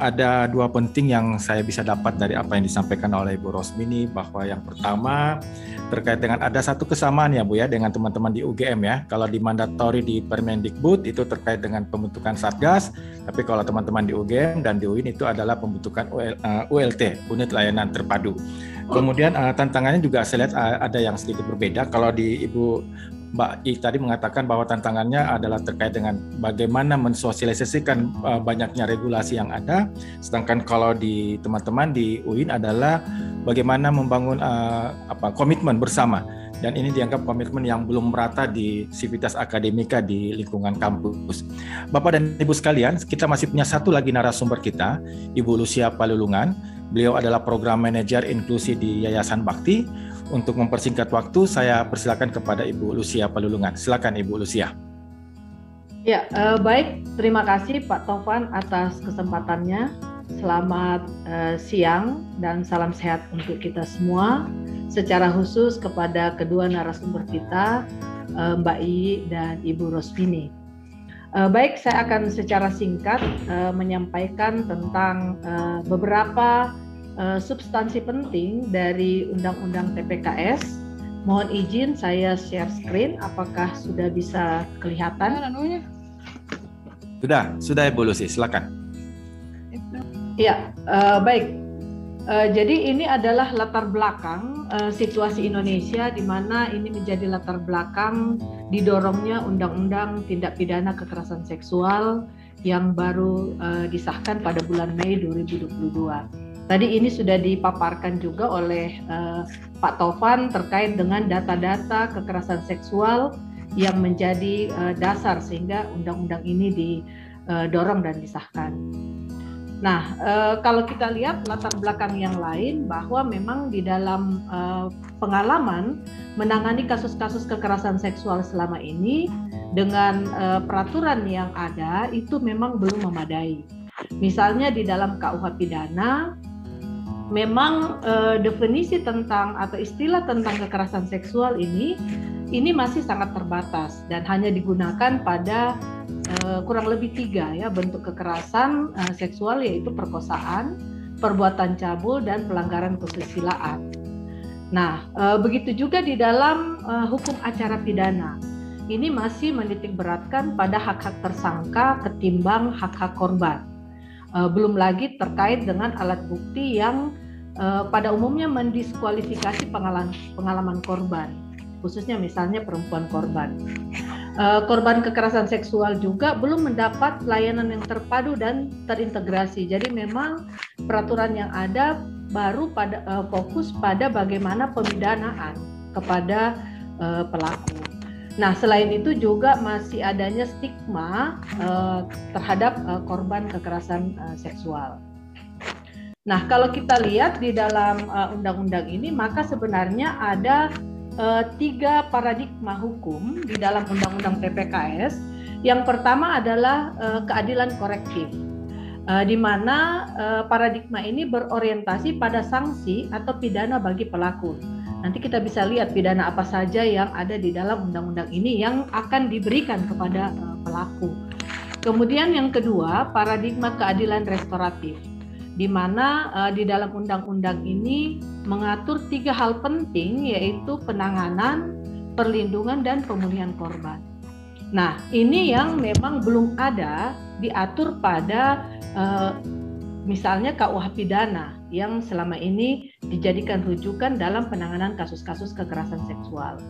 Ada dua penting yang saya bisa dapat dari apa yang disampaikan oleh Ibu Rosmini, bahwa yang pertama terkait dengan ada satu kesamaan ya Bu ya dengan teman-teman di UGM ya. Kalau di mandatori di Permendikbud itu terkait dengan pembentukan Satgas, tapi kalau teman-teman di UGM dan di UIN itu adalah pembentukan ULT, Unit Layanan Terpadu. Kemudian tantangannya juga saya lihat ada yang sedikit berbeda. Kalau di Ibu Mbak I tadi mengatakan bahwa tantangannya adalah terkait dengan bagaimana mensosialisasikan banyaknya regulasi yang ada, sedangkan kalau di teman-teman di UIN adalah bagaimana membangun komitmen bersama. Dan ini dianggap komitmen yang belum merata di sivitas akademika di lingkungan kampus. Bapak dan Ibu sekalian, kita masih punya satu lagi narasumber kita, Ibu Lucia Palulungan. Beliau adalah Program Manager Inklusi di Yayasan Bakti. Untuk mempersingkat waktu, saya persilakan kepada Ibu Lucia Palulungan. Silakan Ibu Lucia. Ya, baik. Terima kasih Pak Taufan atas kesempatannya. Selamat siang dan salam sehat untuk kita semua. Secara khusus kepada kedua narasumber kita, Mbak I dan Ibu Rosvini. Baik, saya akan secara singkat menyampaikan tentang beberapa substansi penting dari Undang-Undang TPKS. Mohon izin saya share screen, apakah sudah bisa kelihatan? Sudah Ibu Lucy, silakan. Ya, baik. Jadi ini adalah latar belakang situasi Indonesia, di mana ini menjadi latar belakang didorongnya Undang-Undang Tindak Pidana Kekerasan Seksual yang baru disahkan pada bulan Mei 2022. Tadi ini sudah dipaparkan juga oleh Pak Taufan terkait dengan data-data kekerasan seksual yang menjadi dasar sehingga undang-undang ini didorong dan disahkan. Nah, kalau kita lihat latar belakang yang lain, bahwa memang di dalam pengalaman menangani kasus-kasus kekerasan seksual selama ini dengan peraturan yang ada itu memang belum memadai. Misalnya di dalam KUH pidana, memang definisi tentang atau istilah tentang kekerasan seksual ini masih sangat terbatas dan hanya digunakan pada kurang lebih 3 ya bentuk kekerasan seksual, yaitu perkosaan, perbuatan cabul, dan pelanggaran kesusilaan. Nah, begitu juga di dalam hukum acara pidana. Ini masih menitik beratkan pada hak-hak tersangka ketimbang hak-hak korban. Belum lagi terkait dengan alat bukti yang pada umumnya mendiskualifikasi pengalaman korban, khususnya misalnya perempuan korban. Korban kekerasan seksual juga belum mendapat layanan yang terpadu dan terintegrasi. Jadi memang peraturan yang ada baru fokus pada bagaimana pemidanaan kepada pelaku. Nah, selain itu juga masih adanya stigma terhadap korban kekerasan seksual. Nah, kalau kita lihat di dalam undang-undang ini, maka sebenarnya ada 3 paradigma hukum di dalam Undang-Undang TPKS. Yang pertama adalah keadilan korektif, di mana paradigma ini berorientasi pada sanksi atau pidana bagi pelaku. Nanti kita bisa lihat pidana apa saja yang ada di dalam undang-undang ini yang akan diberikan kepada pelaku. Kemudian yang kedua, paradigma keadilan restoratif, di mana di dalam undang-undang ini mengatur 3 hal penting, yaitu penanganan, perlindungan, dan pemulihan korban. Nah, ini yang memang belum ada diatur pada misalnya KUH pidana yang selama ini dijadikan rujukan dalam penanganan kasus-kasus kekerasan seksual.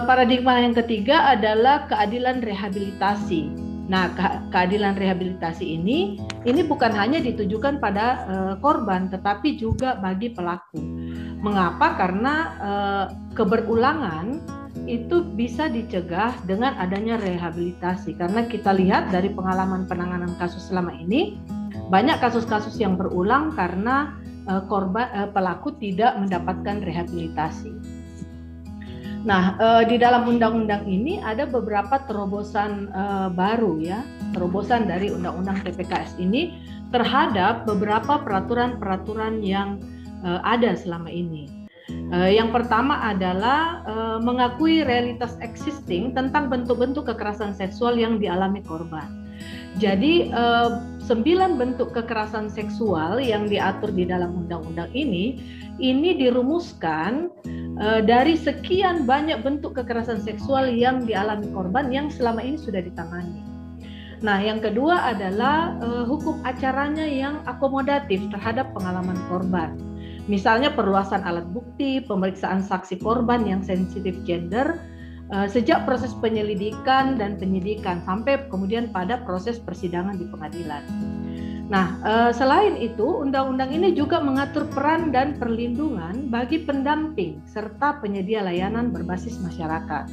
Paradigma yang ketiga adalah keadilan rehabilitasi. Nah, keadilan rehabilitasi ini bukan hanya ditujukan pada korban, tetapi juga bagi pelaku. Mengapa? Karena keberulangan itu bisa dicegah dengan adanya rehabilitasi. Karena kita lihat dari pengalaman penanganan kasus selama ini, banyak kasus-kasus yang berulang karena pelaku tidak mendapatkan rehabilitasi. Nah, di dalam undang-undang ini ada beberapa terobosan baru ya, terobosan dari undang-undang TPKS ini terhadap beberapa peraturan-peraturan yang ada selama ini. Yang pertama adalah mengakui realitas existing tentang bentuk-bentuk kekerasan seksual yang dialami korban. Jadi 9 bentuk kekerasan seksual yang diatur di dalam undang-undang ini dirumuskan dari sekian banyak bentuk kekerasan seksual yang dialami korban yang selama ini sudah ditangani. Nah, yang kedua adalah hukum acaranya yang akomodatif terhadap pengalaman korban. Misalnya perluasan alat bukti, pemeriksaan saksi korban yang sensitif gender, sejak proses penyelidikan dan penyidikan sampai kemudian pada proses persidangan di pengadilan. Nah, selain itu, undang-undang ini juga mengatur peran dan perlindungan bagi pendamping serta penyedia layanan berbasis masyarakat.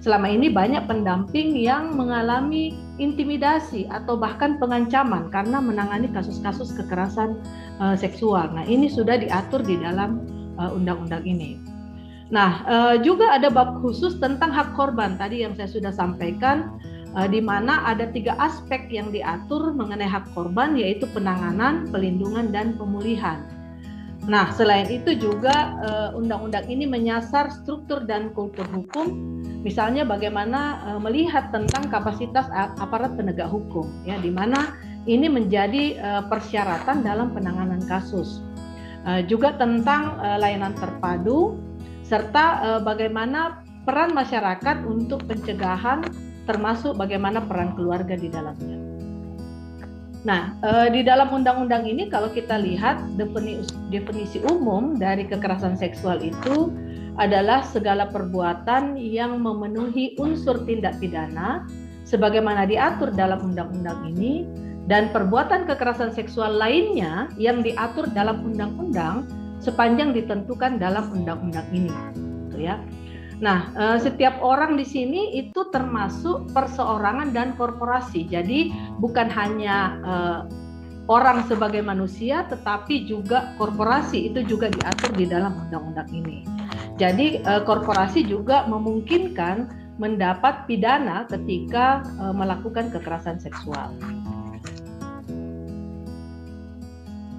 Selama ini banyak pendamping yang mengalami intimidasi atau bahkan pengancaman karena menangani kasus-kasus kekerasan seksual. Nah, ini sudah diatur di dalam undang-undang ini. Nah, juga ada bab khusus tentang hak korban tadi yang saya sudah sampaikan, di mana ada 3 aspek yang diatur mengenai hak korban, yaitu penanganan, pelindungan, dan pemulihan. Nah, selain itu juga undang-undang ini menyasar struktur dan kultur hukum, misalnya bagaimana melihat tentang kapasitas aparat penegak hukum, ya, di mana ini menjadi persyaratan dalam penanganan kasus. Juga tentang layanan terpadu, serta bagaimana peran masyarakat untuk pencegahan, termasuk bagaimana peran keluarga di dalamnya. Nah, di dalam undang-undang ini kalau kita lihat definisi umum dari kekerasan seksual itu adalah segala perbuatan yang memenuhi unsur tindak pidana sebagaimana diatur dalam undang-undang ini, dan perbuatan kekerasan seksual lainnya yang diatur dalam undang-undang sepanjang ditentukan dalam undang-undang ini, gitu ya. Nah, setiap orang di sini itu termasuk perseorangan dan korporasi. Jadi bukan hanya orang sebagai manusia, tetapi juga korporasi itu juga diatur di dalam undang-undang ini. Jadi korporasi juga memungkinkan mendapat pidana ketika melakukan kekerasan seksual.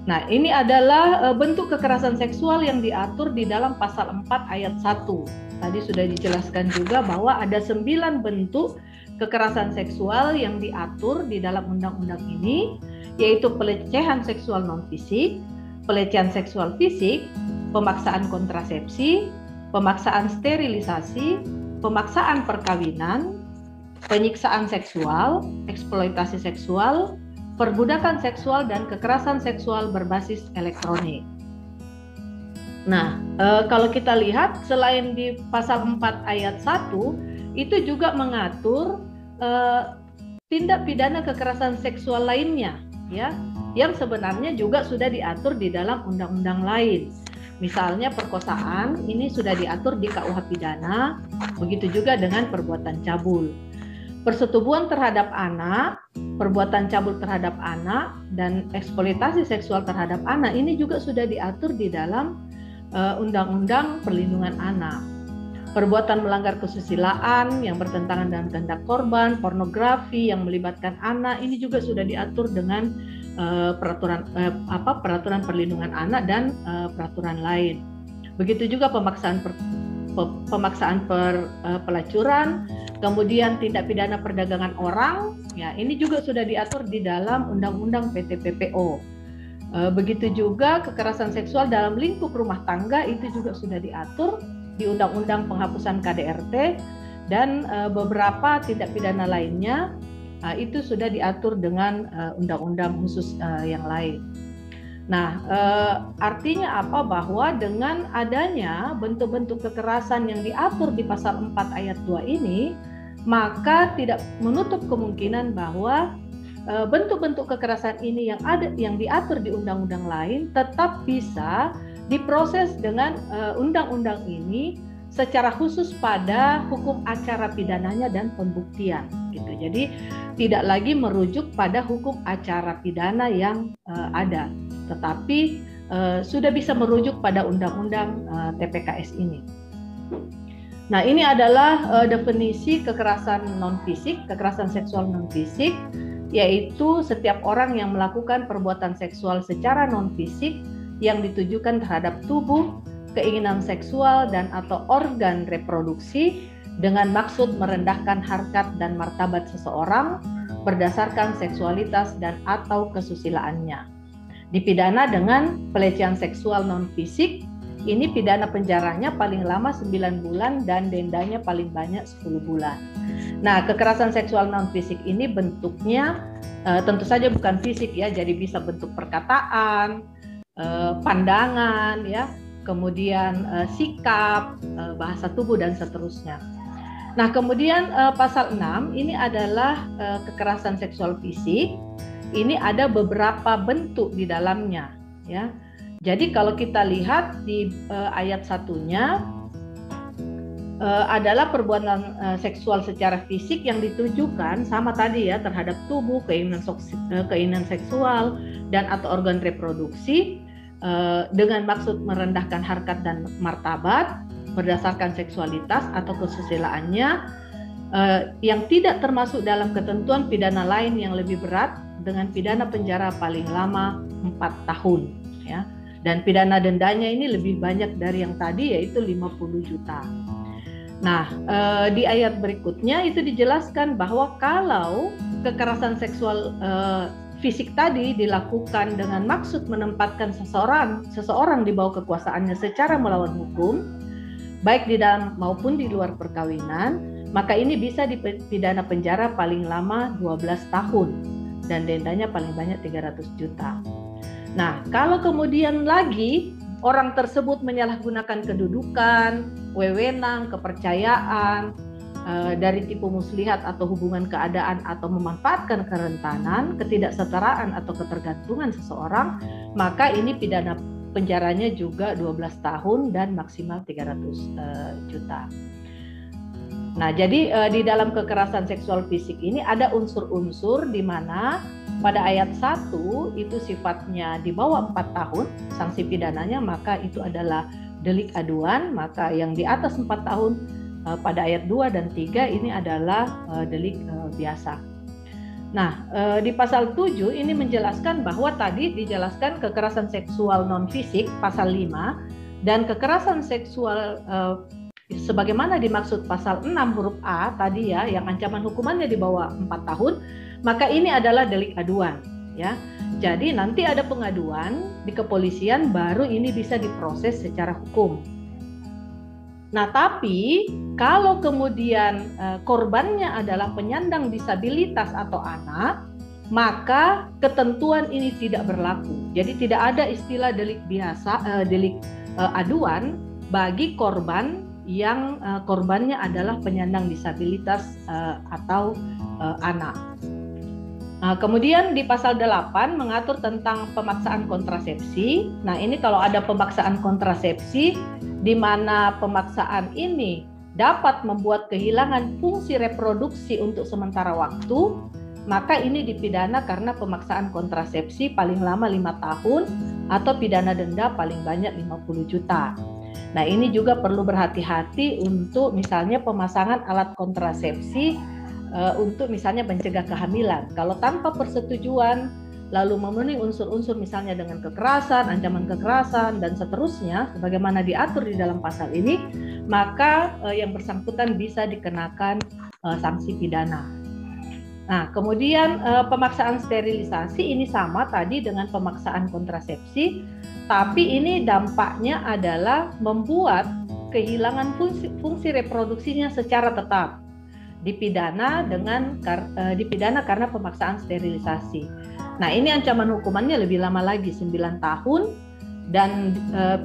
Nah, ini adalah bentuk kekerasan seksual yang diatur di dalam pasal 4 ayat 1. Tadi sudah dijelaskan juga bahwa ada 9 bentuk kekerasan seksual yang diatur di dalam undang-undang ini, yaitu pelecehan seksual non-fisik, pelecehan seksual fisik, pemaksaan kontrasepsi, pemaksaan sterilisasi, pemaksaan perkawinan, penyiksaan seksual, eksploitasi seksual, perbudakan seksual, dan kekerasan seksual berbasis elektronik. Nah, kalau kita lihat selain di pasal 4 ayat 1 itu juga mengatur tindak pidana kekerasan seksual lainnya, ya, yang sebenarnya juga sudah diatur di dalam undang-undang lain. Misalnya perkosaan ini sudah diatur di KUH pidana, begitu juga dengan perbuatan cabul. Persetubuhan terhadap anak, perbuatan cabul terhadap anak, dan eksploitasi seksual terhadap anak ini juga sudah diatur di dalam Undang-Undang Perlindungan Anak. Perbuatan melanggar kesusilaan yang bertentangan dengan kehendak korban, pornografi yang melibatkan anak ini juga sudah diatur dengan peraturan perlindungan anak dan peraturan lain. Begitu juga pemaksaan pelacuran, kemudian tindak pidana perdagangan orang, ya ini juga sudah diatur di dalam Undang-Undang PT-PPO. Begitu juga kekerasan seksual dalam lingkup rumah tangga itu juga sudah diatur di Undang-Undang Penghapusan KDRT, dan beberapa tindak pidana lainnya itu sudah diatur dengan undang-undang khusus yang lain. Nah, artinya apa? Bahwa dengan adanya bentuk-bentuk kekerasan yang diatur di pasal 4 ayat 2 ini, maka tidak menutup kemungkinan bahwa bentuk-bentuk kekerasan ini yang diatur di undang-undang lain tetap bisa diproses dengan undang-undang ini secara khusus pada hukum acara pidananya dan pembuktian, gitu. Jadi tidak lagi merujuk pada hukum acara pidana yang ada, tetapi sudah bisa merujuk pada undang-undang TPKS ini. Nah, ini adalah definisi kekerasan non-fisik, kekerasan seksual non-fisik, yaitu setiap orang yang melakukan perbuatan seksual secara non-fisik yang ditujukan terhadap tubuh, keinginan seksual, dan atau organ reproduksi dengan maksud merendahkan harkat dan martabat seseorang berdasarkan seksualitas dan atau kesusilaannya. Dipidana dengan pelecehan seksual non-fisik, ini pidana penjaranya paling lama 9 bulan dan dendanya paling banyak 10 bulan. Nah, kekerasan seksual non-fisik ini bentuknya tentu saja bukan fisik, ya, jadi bisa bentuk perkataan, pandangan, ya, kemudian sikap, bahasa tubuh, dan seterusnya. Nah, kemudian pasal 6 ini adalah kekerasan seksual fisik ini ada beberapa bentuk di dalamnya, ya. Jadi kalau kita lihat di ayat 1-nya adalah perbuatan seksual secara fisik yang ditujukan sama tadi ya terhadap tubuh, keinginan seksual dan atau organ reproduksi dengan maksud merendahkan harkat dan martabat berdasarkan seksualitas atau kesuselaannya yang tidak termasuk dalam ketentuan pidana lain yang lebih berat dengan pidana penjara paling lama 4 tahun, ya. Dan pidana dendanya ini lebih banyak dari yang tadi, yaitu 50 juta. Nah, di ayat berikutnya itu dijelaskan bahwa kalau kekerasan seksual fisik tadi dilakukan dengan maksud menempatkan seseorang di bawah kekuasaannya secara melawan hukum, baik di dalam maupun di luar perkawinan, maka ini bisa dipidana penjara paling lama 12 tahun dan dendanya paling banyak 300 juta. Nah, kalau kemudian lagi orang tersebut menyalahgunakan kedudukan, wewenang, kepercayaan dari tipu muslihat atau hubungan keadaan atau memanfaatkan kerentanan, ketidaksetaraan atau ketergantungan seseorang, maka ini pidana penjaranya juga 12 tahun dan maksimal 300 juta. Nah, jadi di dalam kekerasan seksual fisik ini ada unsur-unsur di mana pada ayat 1 itu sifatnya di bawah 4 tahun sanksi pidananya, maka itu adalah delik aduan, maka yang di atas 4 tahun pada ayat 2 dan 3 ini adalah delik biasa. Nah, di pasal 7 ini menjelaskan bahwa tadi dijelaskan kekerasan seksual non fisik pasal 5 dan kekerasan seksual sebagaimana dimaksud pasal 6 huruf A tadi ya, yang ancaman hukumannya di bawah 4 tahun, maka ini adalah delik aduan, ya. Jadi nanti ada pengaduan di kepolisian, baru ini bisa diproses secara hukum. Nah, tapi kalau kemudian korbannya adalah penyandang disabilitas atau anak, maka ketentuan ini tidak berlaku. Jadi tidak ada istilah delik biasa, delik aduan bagi korban yang korbannya adalah penyandang disabilitas atau anak. Kemudian di pasal 8 mengatur tentang pemaksaan kontrasepsi. Nah, ini kalau ada pemaksaan kontrasepsi di mana pemaksaan ini dapat membuat kehilangan fungsi reproduksi untuk sementara waktu, maka ini dipidana karena pemaksaan kontrasepsi paling lama 5 tahun atau pidana denda paling banyak 50 juta. Nah, ini juga perlu berhati-hati untuk misalnya pemasangan alat kontrasepsi untuk misalnya mencegah kehamilan. Kalau tanpa persetujuan, lalu memenuhi unsur-unsur misalnya dengan kekerasan, ancaman kekerasan, dan seterusnya, sebagaimana diatur di dalam pasal ini, maka yang bersangkutan bisa dikenakan sanksi pidana. Nah, kemudian pemaksaan sterilisasi ini sama tadi dengan pemaksaan kontrasepsi, tapi ini dampaknya adalah membuat kehilangan fungsi reproduksinya secara tetap. Dipidana karena pemaksaan sterilisasi. Nah, ini ancaman hukumannya lebih lama lagi, 9 tahun dan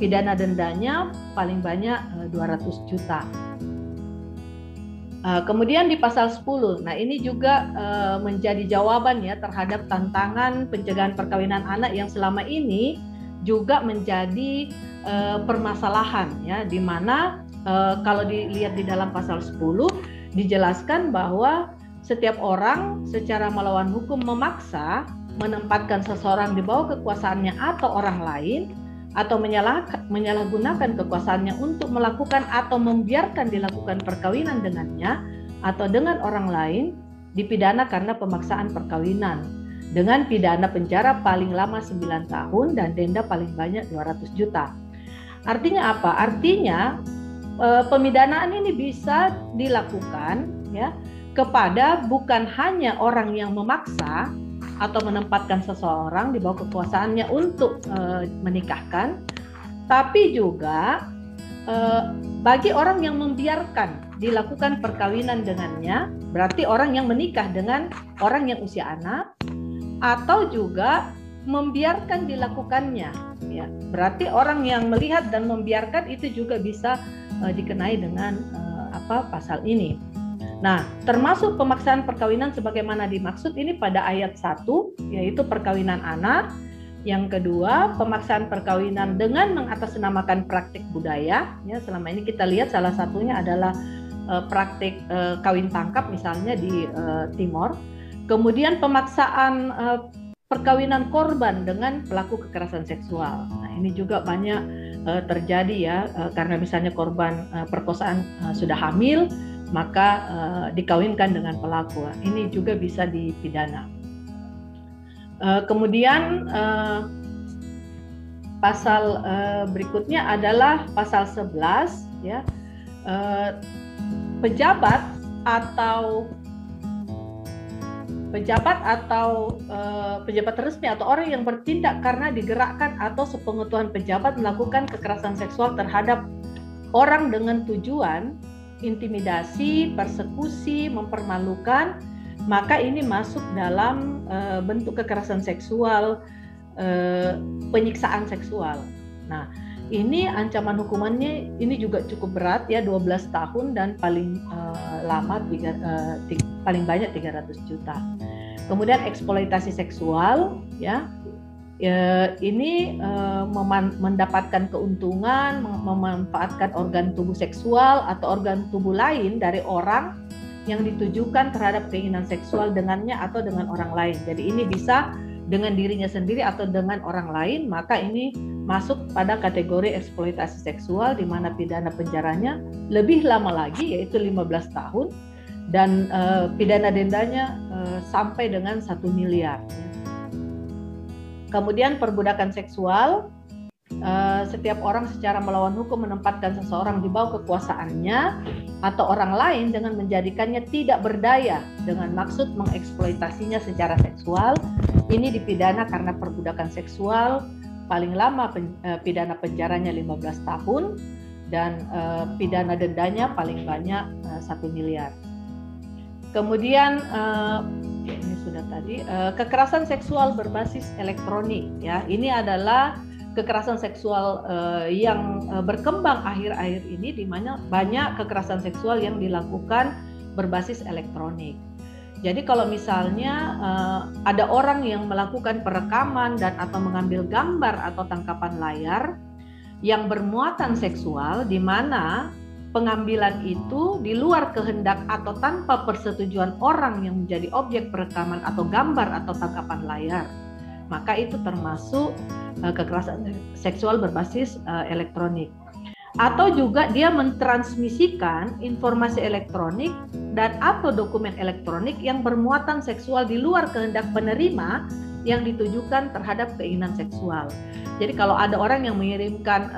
pidana dendanya paling banyak 200 juta. Kemudian di pasal 10, nah ini juga menjadi jawaban ya terhadap tantangan pencegahan perkawinan anak yang selama ini juga menjadi permasalahan ya, di mana kalau dilihat di dalam pasal 10 dijelaskan bahwa setiap orang secara melawan hukum memaksa menempatkan seseorang di bawah kekuasaannya atau orang lain, atau menyalahgunakan kekuasaannya untuk melakukan atau membiarkan dilakukan perkawinan dengannya atau dengan orang lain, dipidana karena pemaksaan perkawinan dengan pidana penjara paling lama 9 tahun dan denda paling banyak 200 juta. Artinya apa? Artinya pemidanaan ini bisa dilakukan ya kepada bukan hanya orang yang memaksa atau menempatkan seseorang di bawah kekuasaannya untuk menikahkan, tapi juga bagi orang yang membiarkan dilakukan perkawinan dengannya, berarti orang yang menikah dengan orang yang usia anak, atau juga membiarkan dilakukannya, ya berarti orang yang melihat dan membiarkan itu juga bisa dikenai dengan pasal ini. Nah, termasuk pemaksaan perkawinan sebagaimana dimaksud ini pada ayat 1, yaitu perkawinan anak. Yang kedua, pemaksaan perkawinan dengan mengatasnamakan praktik budaya. Ya, selama ini kita lihat salah satunya adalah praktik kawin tangkap misalnya di Timor. Kemudian pemaksaan perkawinan korban dengan pelaku kekerasan seksual. Nah, ini juga banyak terjadi ya, karena misalnya korban perkosaan sudah hamil, maka dikawinkan dengan pelaku. Ini juga bisa dipidana. Kemudian pasal berikutnya adalah pasal 11 ya. Pejabat pejabat resmi atau orang yang bertindak karena digerakkan atau sepengetahuan pejabat melakukan kekerasan seksual terhadap orang dengan tujuan intimidasi, persekusi, mempermalukan, maka ini masuk dalam bentuk kekerasan seksual, penyiksaan seksual. Nah, ini ancaman hukumannya ini juga cukup berat ya, 12 tahun dan paling lama paling banyak 300 juta. Kemudian eksploitasi seksual ya. Ini mendapatkan keuntungan, memanfaatkan organ tubuh seksual atau organ tubuh lain dari orang yang ditujukan terhadap keinginan seksual dengannya atau dengan orang lain. Jadi ini bisa dengan dirinya sendiri atau dengan orang lain, maka ini masuk pada kategori eksploitasi seksual di mana pidana penjaranya lebih lama lagi, yaitu 15 tahun dan pidana dendanya sampai dengan 1 miliar. Kemudian perbudakan seksual, setiap orang secara melawan hukum menempatkan seseorang di bawah kekuasaannya atau orang lain dengan menjadikannya tidak berdaya dengan maksud mengeksploitasinya secara seksual. Ini dipidana karena perbudakan seksual, paling lama pidana penjaranya 15 tahun dan pidana dendanya paling banyak 1 miliar. Kemudian ini sudah tadi, kekerasan seksual berbasis elektronik ya. Ini adalah kekerasan seksual yang berkembang akhir-akhir ini, di mana banyak kekerasan seksual yang dilakukan berbasis elektronik. Jadi kalau misalnya ada orang yang melakukan perekaman dan atau mengambil gambar atau tangkapan layar yang bermuatan seksual, di mana pengambilan itu di luar kehendak atau tanpa persetujuan orang yang menjadi objek perekaman atau gambar atau tangkapan layar, maka itu termasuk kekerasan seksual berbasis elektronik. Atau juga dia mentransmisikan informasi elektronik dan atau dokumen elektronik yang bermuatan seksual di luar kehendak penerima yang ditujukan terhadap keinginan seksual. Jadi kalau ada orang yang mengirimkan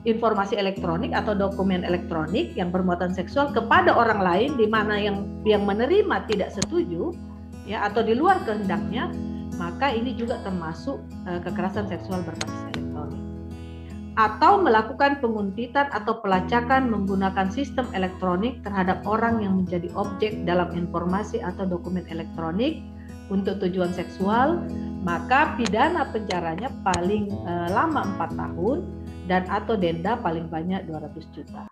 informasi elektronik atau dokumen elektronik yang bermuatan seksual kepada orang lain di mana yang menerima tidak setuju ya atau di luar kehendaknya, maka ini juga termasuk kekerasan seksual berbasis elektronik. Atau melakukan penguntitan atau pelacakan menggunakan sistem elektronik terhadap orang yang menjadi objek dalam informasi atau dokumen elektronik untuk tujuan seksual, maka pidana penjaranya paling lama 4 tahun dan atau denda paling banyak 200 juta.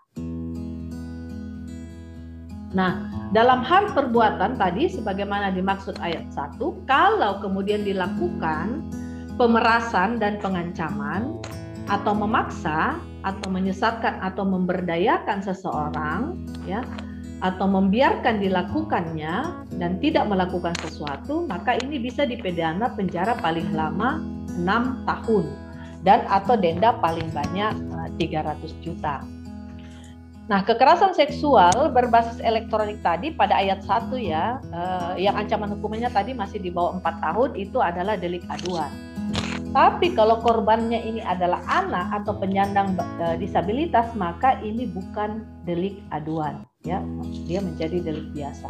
Nah, dalam hal perbuatan tadi sebagaimana dimaksud ayat 1, kalau kemudian dilakukan pemerasan dan pengancaman atau memaksa atau menyesatkan atau memberdayakan seseorang ya atau membiarkan dilakukannya dan tidak melakukan sesuatu, maka ini bisa dipidana penjara paling lama 6 tahun dan atau denda paling banyak 300 juta. Nah, kekerasan seksual berbasis elektronik tadi pada ayat 1 ya, yang ancaman hukumannya tadi masih di bawah 4 tahun, itu adalah delik aduan. Tapi kalau korbannya ini adalah anak atau penyandang disabilitas, maka ini bukan delik aduan, ya, dia menjadi delik biasa.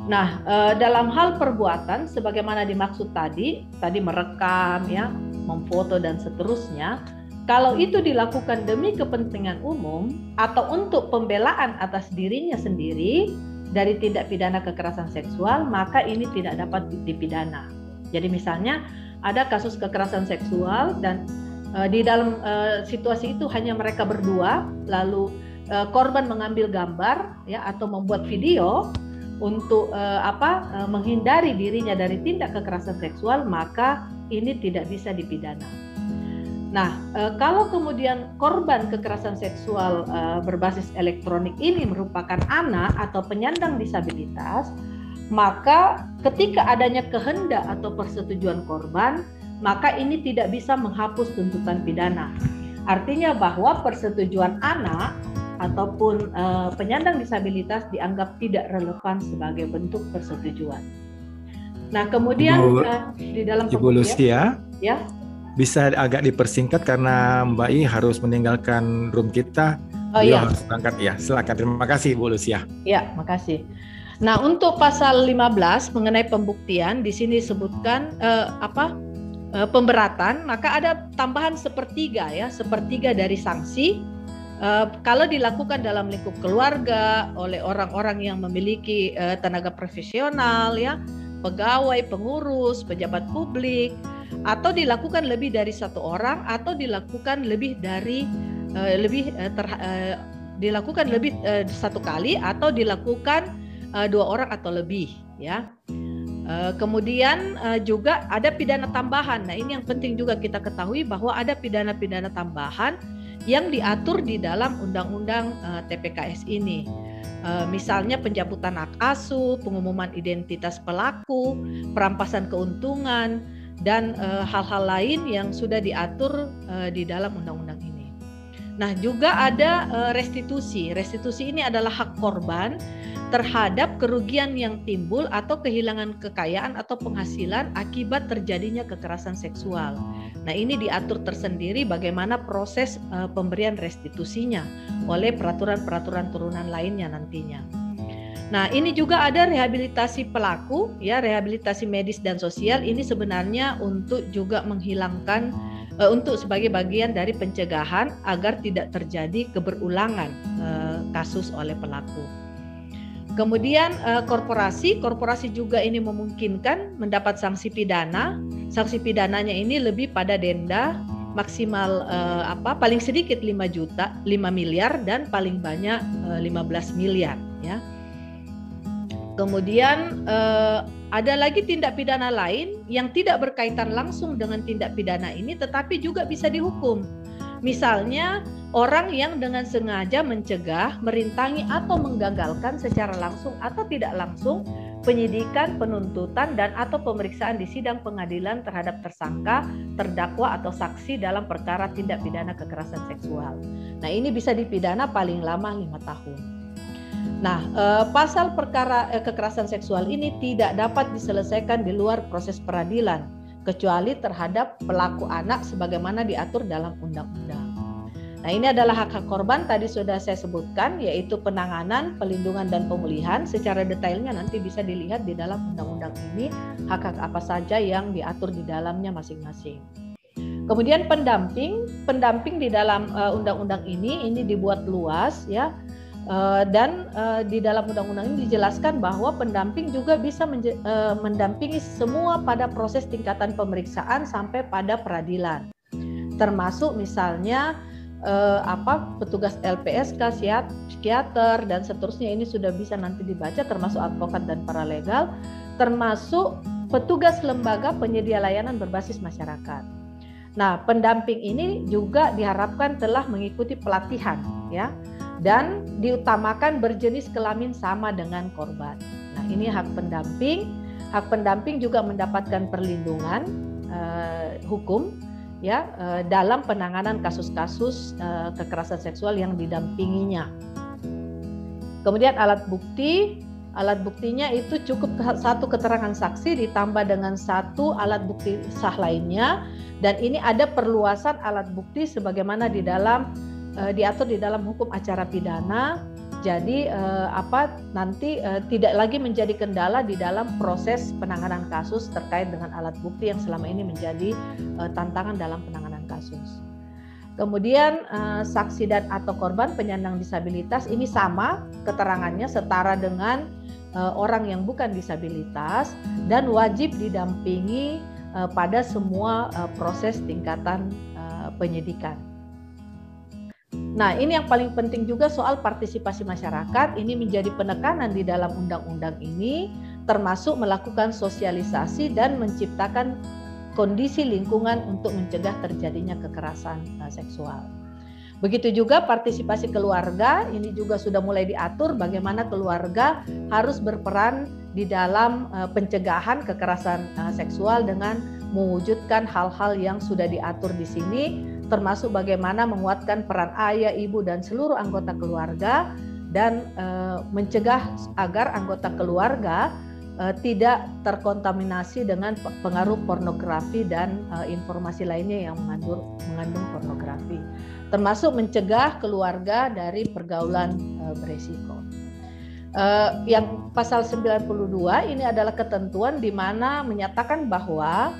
Nah, dalam hal perbuatan, sebagaimana dimaksud tadi merekam, ya, memfoto dan seterusnya, kalau itu dilakukan demi kepentingan umum atau untuk pembelaan atas dirinya sendiri dari tindak pidana kekerasan seksual, maka ini tidak dapat dipidana. Jadi misalnya ada kasus kekerasan seksual dan di dalam situasi itu hanya mereka berdua, lalu korban mengambil gambar ya atau membuat video untuk menghindari dirinya dari tindak kekerasan seksual, maka ini tidak bisa dipidana. Nah, kalau kemudian korban kekerasan seksual berbasis elektronik ini merupakan anak atau penyandang disabilitas, maka ketika adanya kehendak atau persetujuan korban, maka ini tidak bisa menghapus tuntutan pidana. Artinya bahwa persetujuan anak ataupun penyandang disabilitas dianggap tidak relevan sebagai bentuk persetujuan. Nah, kemudian di dalam Ibu Lucia, ya, bisa agak dipersingkat karena Mbak I harus meninggalkan room kita. Iya. Harus berangkat ya. Silakan. Terima kasih Bu Lucia. Ya, makasih. Nah, untuk pasal 15 mengenai pembuktian, di sini disebutkan pemberatan, maka ada tambahan sepertiga ya, sepertiga dari sanksi. Kalau dilakukan dalam lingkup keluarga oleh orang-orang yang memiliki tenaga profesional ya, pegawai, pengurus, pejabat publik, atau dilakukan lebih dari satu orang, atau dilakukan lebih dari dilakukan lebih satu kali, atau dilakukan 2 orang atau lebih ya. Kemudian juga ada pidana tambahan. Nah, ini yang penting juga kita ketahui bahwa ada pidana-pidana tambahan yang diatur di dalam undang-undang TPKS ini. Misalnya pencabutan hak asuh, pengumuman identitas pelaku, perampasan keuntungan, dan hal-hal lain yang sudah diatur di dalam undang-undang ini. Nah, juga ada restitusi. Restitusi ini adalah hak korban terhadap kerugian yang timbul atau kehilangan kekayaan atau penghasilan akibat terjadinya kekerasan seksual. Nah, ini diatur tersendiri bagaimana proses pemberian restitusinya oleh peraturan-peraturan turunan lainnya nantinya. Nah, ini juga ada rehabilitasi pelaku, ya, rehabilitasi medis dan sosial. Ini sebenarnya untuk juga menghilangkan, untuk sebagai bagian dari pencegahan agar tidak terjadi keberulangan kasus oleh pelaku. Kemudian korporasi juga ini memungkinkan mendapat sanksi pidana. Sanksi pidananya ini lebih pada denda maksimal paling sedikit 5 miliar dan paling banyak 15 miliar ya. Kemudian ada lagi tindak pidana lain yang tidak berkaitan langsung dengan tindak pidana ini tetapi juga bisa dihukum. Misalnya orang yang dengan sengaja mencegah, merintangi atau menggagalkan secara langsung atau tidak langsung penyidikan, penuntutan dan atau pemeriksaan di sidang pengadilan terhadap tersangka, terdakwa atau saksi dalam perkara tindak pidana kekerasan seksual. Nah, ini bisa dipidana paling lama 5 tahun. Nah, pasal perkara kekerasan seksual ini tidak dapat diselesaikan di luar proses peradilan kecuali terhadap pelaku anak sebagaimana diatur dalam undang-undang. Nah, ini adalah hak-hak korban tadi sudah saya sebutkan, yaitu penanganan, pelindungan dan pemulihan. Secara detailnya nanti bisa dilihat di dalam undang-undang ini hak-hak apa saja yang diatur di dalamnya masing-masing. Kemudian pendamping di dalam undang-undang ini dibuat luas ya. Dan di dalam undang-undang ini dijelaskan bahwa pendamping juga bisa mendampingi semua pada proses tingkatan pemeriksaan sampai pada peradilan, termasuk misalnya petugas LPSK, psikiater dan seterusnya. Ini sudah bisa nanti dibaca, termasuk advokat dan paralegal, termasuk petugas lembaga penyedia layanan berbasis masyarakat. Nah, pendamping ini juga diharapkan telah mengikuti pelatihan ya, dan diutamakan berjenis kelamin sama dengan korban. Nah, ini hak pendamping. Hak pendamping juga mendapatkan perlindungan hukum ya dalam penanganan kasus-kasus kekerasan seksual yang didampinginya. Kemudian alat buktinya itu cukup satu keterangan saksi ditambah dengan satu alat bukti sah lainnya, dan ini ada perluasan alat bukti sebagaimana diatur di dalam hukum acara pidana. Jadi nanti tidak lagi menjadi kendala di dalam proses penanganan kasus terkait dengan alat bukti yang selama ini menjadi tantangan dalam penanganan kasus. Kemudian saksi dan atau korban penyandang disabilitas ini sama keterangannya, setara dengan orang yang bukan disabilitas dan wajib didampingi pada semua proses tingkatan penyidikan. Nah, ini yang paling penting juga soal partisipasi masyarakat. Ini menjadi penekanan di dalam undang-undang ini, termasuk melakukan sosialisasi dan menciptakan kondisi lingkungan untuk mencegah terjadinya kekerasan seksual. Begitu juga partisipasi keluarga, ini juga sudah mulai diatur bagaimana keluarga harus berperan di dalam pencegahan kekerasan seksual dengan mewujudkan hal-hal yang sudah diatur di sini, termasuk bagaimana menguatkan peran ayah, ibu, dan seluruh anggota keluarga dan mencegah agar anggota keluarga tidak terkontaminasi dengan pengaruh pornografi dan informasi lainnya yang mengandung pornografi, termasuk mencegah keluarga dari pergaulan beresiko. Yang pasal 92 ini adalah ketentuan di mana menyatakan bahwa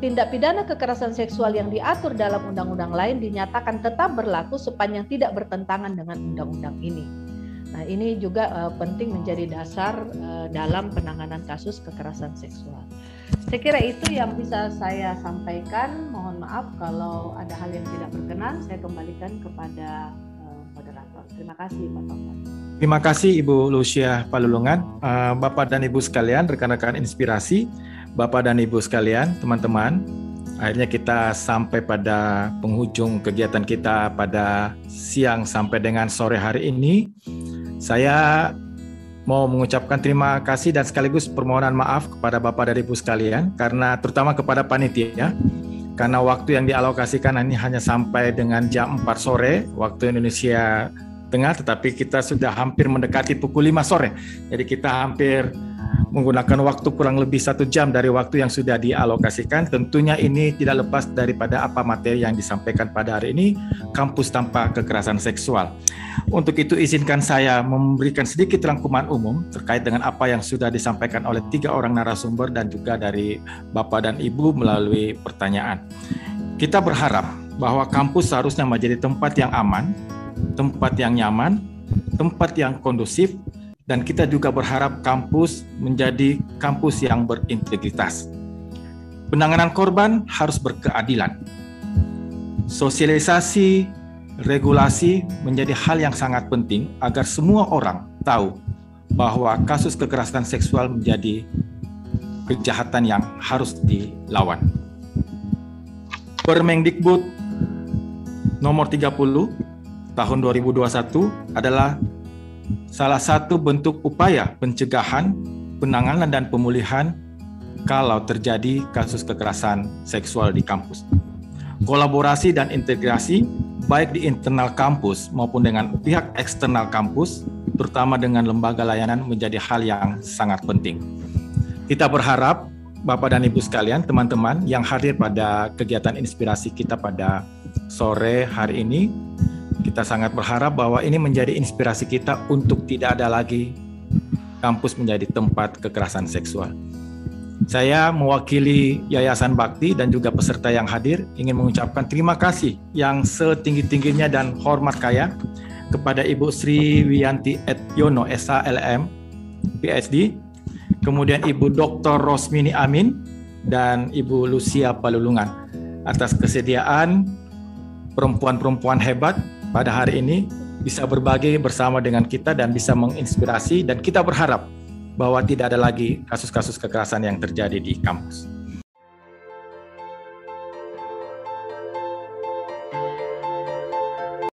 tindak pidana kekerasan seksual yang diatur dalam undang-undang lain dinyatakan tetap berlaku sepanjang tidak bertentangan dengan undang-undang ini. Nah, ini juga penting menjadi dasar dalam penanganan kasus kekerasan seksual. Saya kira itu yang bisa saya sampaikan. Mohon maaf kalau ada hal yang tidak berkenan, saya kembalikan kepada moderator. Terima kasih, Pak Taufan. Terima kasih Ibu Lucia Palulungan. Bapak dan Ibu sekalian, rekan-rekan inspirasi, Bapak dan Ibu sekalian, teman-teman, akhirnya kita sampai pada penghujung kegiatan kita pada siang sampai dengan sore hari ini. Saya mau mengucapkan terima kasih dan sekaligus permohonan maaf kepada Bapak dan Ibu sekalian, karena terutama kepada panitia, karena waktu yang dialokasikan ini hanya sampai dengan jam 4 sore waktu Indonesia Tengah, tetapi kita sudah hampir mendekati pukul 5 sore. Jadi kita hampir menggunakan waktu kurang lebih 1 jam dari waktu yang sudah dialokasikan. Tentunya ini tidak lepas daripada apa materi yang disampaikan pada hari ini, kampus tanpa kekerasan seksual. Untuk itu izinkan saya memberikan sedikit rangkuman umum terkait dengan apa yang sudah disampaikan oleh 3 orang narasumber dan juga dari Bapak dan Ibu melalui pertanyaan. Kita berharap bahwa kampus seharusnya menjadi tempat yang aman, tempat yang nyaman, tempat yang kondusif, dan kita juga berharap kampus menjadi kampus yang berintegritas. Penanganan korban harus berkeadilan. Sosialisasi, regulasi menjadi hal yang sangat penting agar semua orang tahu bahwa kasus kekerasan seksual menjadi kejahatan yang harus dilawan. Permendikbud nomor 30 tahun 2021 adalah salah satu bentuk upaya pencegahan, penanganan, dan pemulihan kalau terjadi kasus kekerasan seksual di kampus. Kolaborasi dan integrasi baik di internal kampus maupun dengan pihak eksternal kampus, terutama dengan lembaga layanan, menjadi hal yang sangat penting. Kita berharap Bapak dan Ibu sekalian, teman-teman yang hadir pada kegiatan inspirasi kita pada sore hari ini, kita sangat berharap bahwa ini menjadi inspirasi kita untuk tidak ada lagi kampus menjadi tempat kekerasan seksual. Saya mewakili Yayasan Bakti dan juga peserta yang hadir ingin mengucapkan terima kasih yang setinggi-tingginya dan hormat kaya kepada Ibu Sri Wiyanti Etyono SHLM PhD, kemudian Ibu Dr. Rosmini Amin dan Ibu Lucia Palulungan atas kesediaan perempuan-perempuan hebat pada hari ini bisa berbagi bersama dengan kita dan bisa menginspirasi, dan kita berharap bahwa tidak ada lagi kasus-kasus kekerasan yang terjadi di kampus.